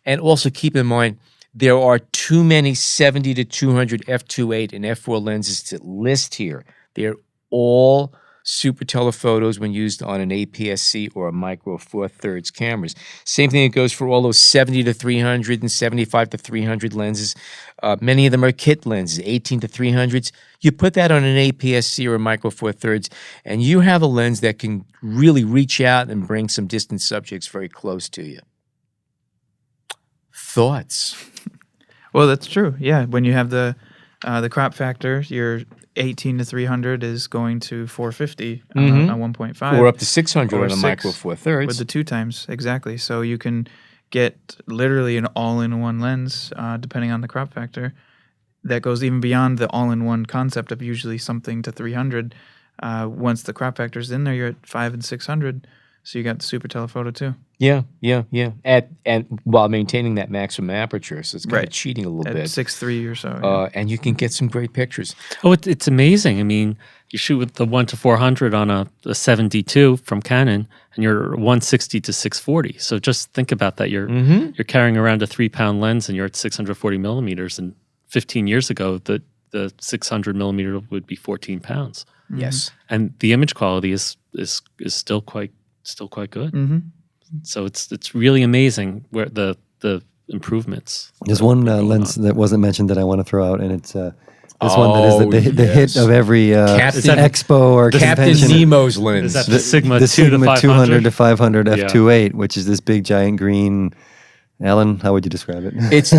and also keep in mind there are too many 70 to 200 f2.8 and f4 lenses to list here. They're all super telephotos when used on an APS-C or a Micro Four Thirds cameras. Same thing that goes for all those 70 to 300 and 75 to 300 lenses. Many of them are kit lenses, 18 to 300s. You put that on an APS-C or a Micro Four Thirds, and you have a lens that can really reach out and bring some distant subjects very close to you. Thoughts? Well, that's true. Yeah, when you have the crop factor, your 18 to 300 is going to 450 on 1.5. Or up to 600 Or on a 6 Micro Four Thirds. with the 2 times, exactly. So you can get literally an all-in-one lens, depending on the crop factor, that goes even beyond the all-in-one concept of usually something to 300. Once the crop factor's in there, you're at 500 and 600. So you got the super telephoto too. Yeah. And while maintaining that maximum aperture, so it's kind of cheating a little At bit. 6.3 or so. Yeah. And you can get some great pictures. Oh, it's amazing. I mean, you shoot with the 1 to 400 on a 7D2 from Canon, and you're 160 to 640. So just think about that. You're carrying around a 3-pound lens, and you're at 640 millimeters. And 15 years ago, the 600 millimeter would be 14 pounds. Yes. And the image quality is still quite good. Mm-hmm. So it's really amazing where the improvements. There's one lens that wasn't mentioned that I want to throw out, and it's this one that is the hit of every expo or Captain convention. Nemo's lens. Is that the Sigma the 2 to Sigma 500? 200 to 500 Yeah. f2.8, which is this big giant green. Alan, how would you describe it? It's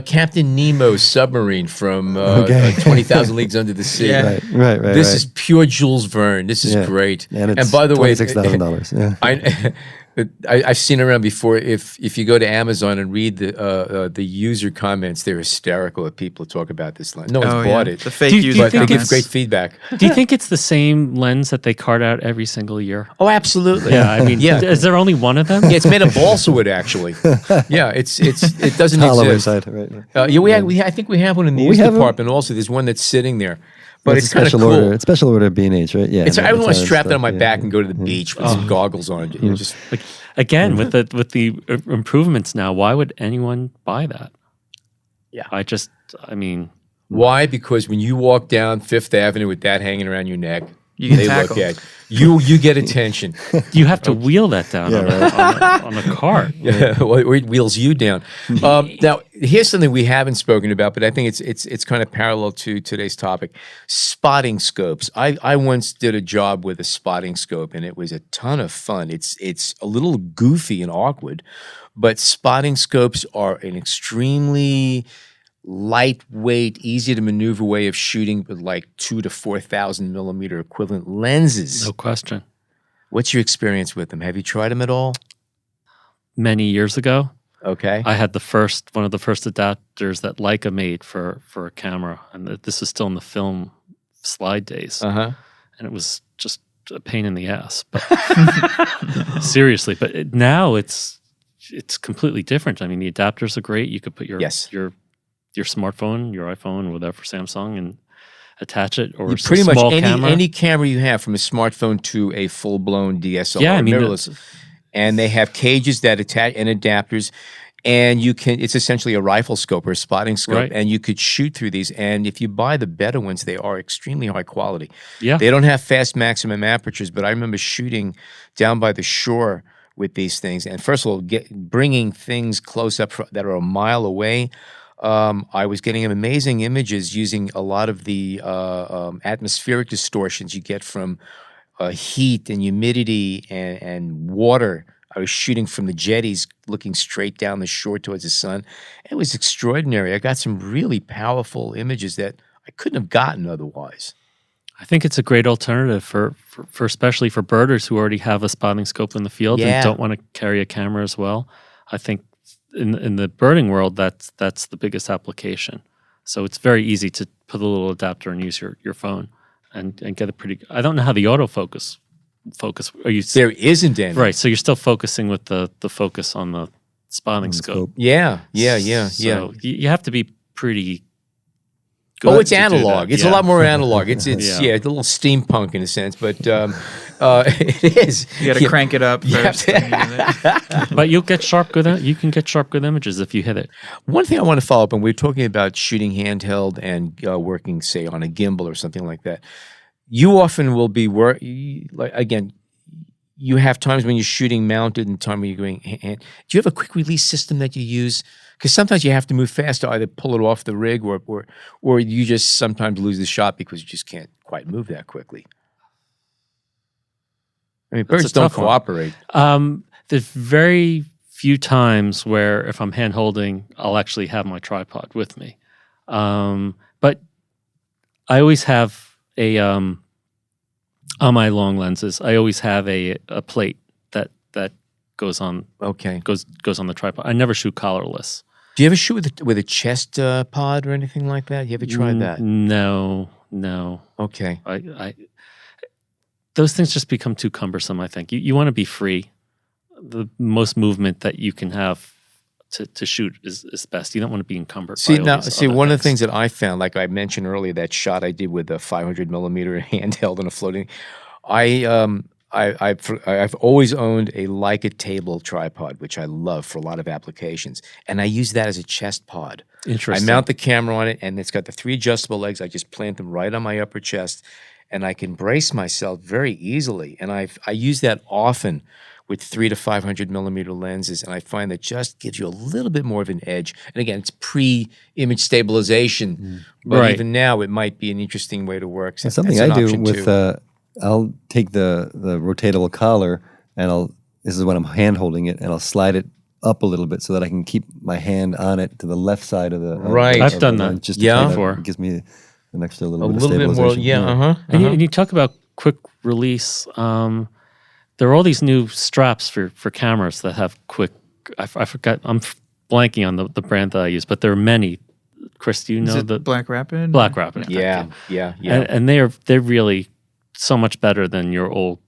Captain Nemo's submarine from 20,000 Leagues Under the Sea. Yeah. Right. This is pure Jules Verne. This is great. And it's by the way, $26,000. Yeah. I've seen around before. If you go to Amazon and read the user comments, they're hysterical if people talk about this lens. No one's bought it. The fake Do you user But they give comments. great feedback. Do you think it's the same lens that they cart out every single year? Oh, absolutely. Yeah, I mean, is there only one of them? Yeah, it's made of balsa wood, actually. Yeah, it doesn't Hollow exist. inside, right? I think we have one in the We used have department. Also, there's one that's sitting there, but It's it's a kind of special cool. order. It's special order B&H, right? Yeah. I don't want to strap that that on my back and go to the beach with some goggles on. You know, just Like, again, with the improvements now, why would anyone buy that? Yeah. I mean, why? Because when you walk down Fifth Avenue with that hanging around your neck, You get they tackled. look at you. You get attention. you have to wheel that down on a cart. Or it wheels you down. Now, here's something we haven't spoken about, but I think it's kind of parallel to today's topic: spotting scopes. I once did a job with a spotting scope, and it was a ton of fun. It's a little goofy and awkward, but spotting scopes are an extremely lightweight, easy to maneuver way of shooting with like 2,000 to 4,000 millimeter equivalent lenses. No question. What's your experience with them? Have you tried them at all? Many years ago, Okay. I had one of the first adapters that Leica made for a camera, and this was still in the film slide days, Uh-huh. and it was just a pain in the ass. But seriously, but now it's completely different. I mean, the adapters are great. You could put your Yes. your smartphone, your iPhone, whatever, Samsung, and attach it, or Pretty much small camera. any camera you have, from a smartphone to a full-blown DSLR, Yeah, I mean, mirrorless, and they have cages that attach and adapters, and it's essentially a rifle scope or a spotting scope, Right. and you could shoot through these. And if you buy the better ones, they are extremely high quality. Yeah. They don't have fast maximum apertures, but I remember shooting down by the shore with these things. And first of all, bringing things close up that are a mile away, I was getting amazing images using a lot of the atmospheric distortions you get from heat and humidity and water. I was shooting from the jetties, looking straight down the shore towards the sun. It was extraordinary. I got some really powerful images that I couldn't have gotten otherwise. I think it's a great alternative for especially for birders who already have a spotting scope in the field Yeah. and don't want to carry a camera as well. I think in the birding world, that's the biggest application. So it's very easy to put a little adapter and use your phone and get a pretty. I don't know how the autofocus focus. Are you There isn't any. right? So you're still focusing with the focus on the spotting scope. Yeah. So you have to be pretty good. Oh, it's to do analog. that. It's Yeah. a lot more analog. It's Yeah. it's a little steampunk in a sense, but it is. You got to crank it up first. But you can get sharp good images if you hit it. One thing I want to follow up on, we were talking about shooting handheld and working, say, on a gimbal or something like that. You often will be you have times when you're shooting mounted and time when you're going hand. Do you have a quick release system that you use? Because sometimes you have to move fast to either pull it off the rig or you just sometimes lose the shot because you just can't quite move that quickly. I mean, That's birds a don't tough one. cooperate. There's very few times where if I'm hand holding, I'll actually have my tripod with me. But I always have on my long lenses, I always have a plate that goes on Okay. goes on the tripod. I never shoot collarless. Do you ever shoot with a chest pod or anything like that? You ever tried that? No. Okay. I those things just become too cumbersome. I think you want to be free. The most movement that you can have to shoot is best. You don't want to be encumbered. See, by all these other one of the things. things that I found, like I mentioned earlier, that shot I did with the 500 millimeter handheld on a floating, I've always owned a Leica table tripod, which I love for a lot of applications, and I use that as a chest pod. I Interesting. mount the camera on it, and it's got the 3 adjustable legs. I just plant them right on my upper chest, and I can brace myself very easily. And I use that often with 300 to 500 millimeter lenses, and I find that just gives you a little bit more of an edge. And again, it's pre-image stabilization, but Right. even now it might be an interesting way to work. That's something That's I an do option with. too. I'll take the rotatable collar and this is when I'm hand holding it, and I'll slide it up a little bit so that I can keep my hand on it to the left side of the Right. I've of done the that. lens, just Yeah. to kind Before. of gives me an extra a little bit of little bit more, stabilization. yeah, And you talk about quick release. There are all these new straps for cameras that have quick. I forgot. I'm blanking on the brand that I use, but there are many. Chris, do you Is know it the Black Rapid? Black Rapid? thank Yeah, you. yeah. And they're really so much better than your old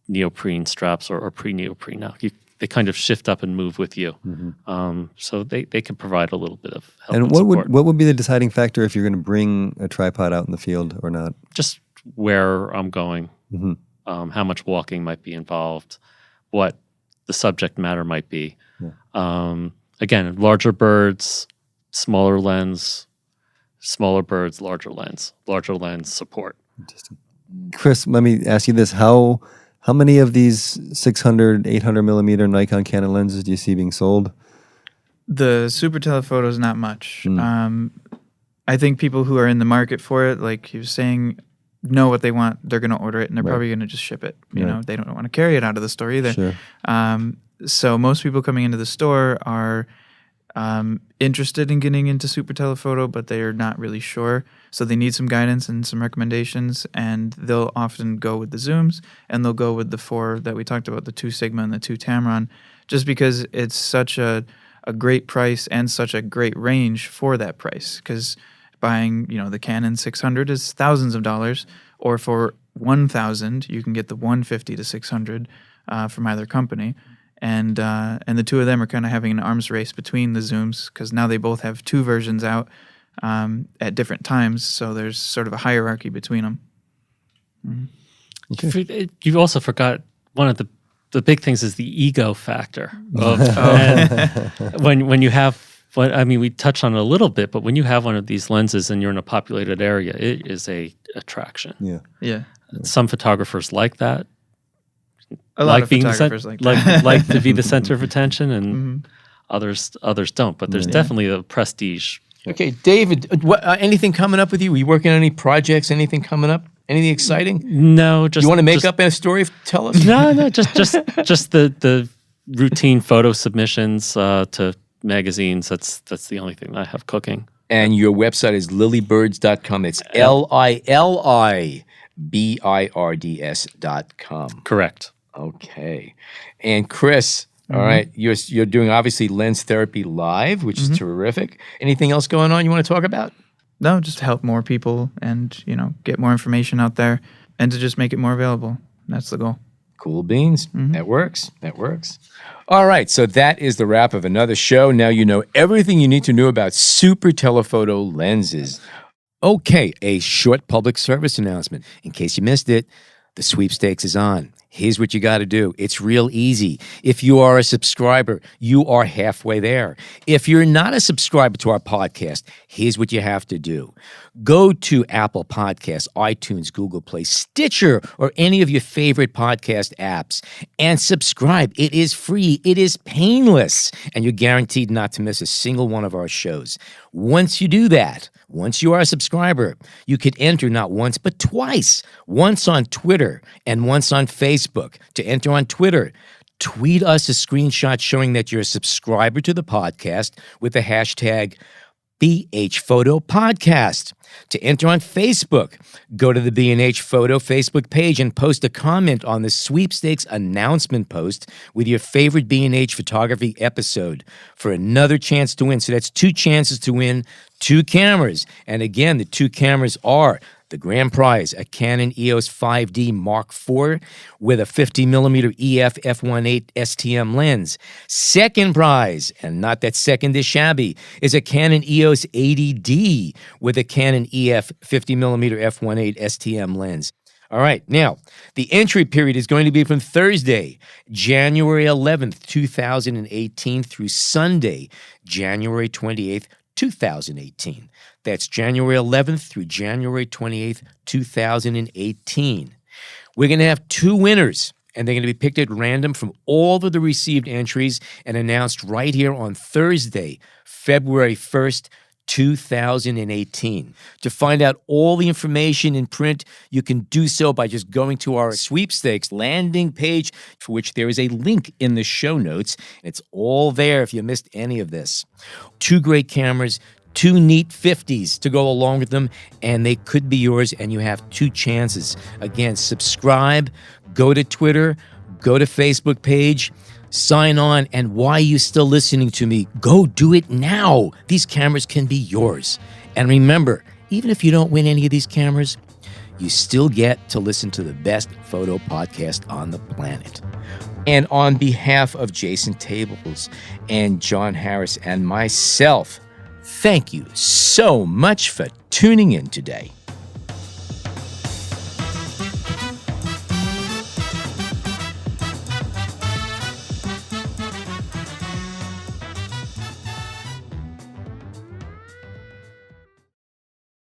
neoprene straps or pre-neoprene. Now they kind of shift up and move with you, so they can provide a little bit of help And and what support. would be the deciding factor if you're going to bring a tripod out in the field or not? Just where I'm going, how much walking might be involved, what the subject matter might be. Again, larger birds, smaller lens, smaller birds, larger lens support. Chris, let me ask you this: How many of these 600, 800 millimeter Nikon Canon lenses do you see being sold? The Super-Telephoto is not much. I think people who are in the market for it, like you were saying, know what they want. They're going to order it, and they're probably going to just ship it. You know, they don't want to carry it out of the store either. Sure. So most people coming into the store are interested in getting into Super-Telephoto, but they are not really sure. So they need some guidance and some recommendations, and they'll often go with the zooms, and they'll go with the 4 that we talked about, the 2 Sigma and the 2 Tamron, just because it's such a great price and such a great range for that price. Because buying, the Canon 600 is thousands of dollars, or for 1,000 you can get the 150 to 600 from either company. And the two of them are kind of having an arms race between the zooms, because now they both have 2 versions out. at different times. So there's sort of a hierarchy between them. You also forgot one of the big things is the ego factor. And when you have, we touched on it a little bit, but when you have one of these lenses and you're in a populated area, it is a attraction. Yeah. Some photographers like that. A lot of photographers like that. like to be the center of attention, and others don't. But there's definitely a prestige. Okay, David, anything coming up with you? Are you working on any projects? Anything coming up? Anything exciting? No, just you want to make up a story? Tell us. No, just the routine photo submissions to magazines. That's the only thing that I have cooking. And your website is lilybirds.com. It's LILIBIRDS.com. Correct. Okay. And Chris, all right, you're doing obviously Lens Therapy Live, which is terrific. Anything else going on you want to talk about? No, just to help more people and, get more information out there and to just make it more available. That's the goal. Cool beans. That works. All right, so that is the wrap of another show. Now you know everything you need to know about Super-Telephoto lenses. Okay, a short public service announcement. In case you missed it, the sweepstakes is on. Here's what you got to do. It's real easy. If you are a subscriber, you are halfway there. If you're not a subscriber to our podcast, here's what you have to do. Go to Apple Podcasts, iTunes, Google Play, Stitcher, or any of your favorite podcast apps and subscribe. It is free. It is painless. And you're guaranteed not to miss a single one of our shows. Once you do that, once you are a subscriber, you could enter not once but twice. Once on Twitter and once on Facebook. To enter on Twitter, tweet us a screenshot showing that you're a subscriber to the podcast with the hashtag BHPhotoPodcast. To enter on Facebook, go to the B&H Photo Facebook page and post a comment on the sweepstakes announcement post with your favorite B&H photography episode for another chance to win. So that's 2 chances to win 2 cameras. And again, the 2 cameras are the grand prize, a Canon EOS 5D Mark IV with a 50mm EF f1.8 STM lens. Second prize, and not that second is shabby, is a Canon EOS 80D with a Canon EF 50mm f1.8 STM lens. All right, now, the entry period is going to be from Thursday, January 11th, 2018 through Sunday, January 28th, 2018. That's January 11th through January 28th, 2018. We're going to have 2 winners, and they're going to be picked at random from all of the received entries and announced right here on Thursday, February 1st, 2018. To find out all the information in print, you can do so by just going to our sweepstakes landing page, for which there is a link in the show notes. It's all there if you missed any of this. 2 great cameras, 2 neat 50s to go along with them, and they could be yours, and you have 2 chances. Again, subscribe, go to Twitter, go to Facebook page, sign on, and why are you still listening to me? Go do it now. These cameras can be yours. And remember, even if you don't win any of these cameras, you still get to listen to the best photo podcast on the planet. And on behalf of Jason Tables and John Harris and myself, thank you so much for tuning in today.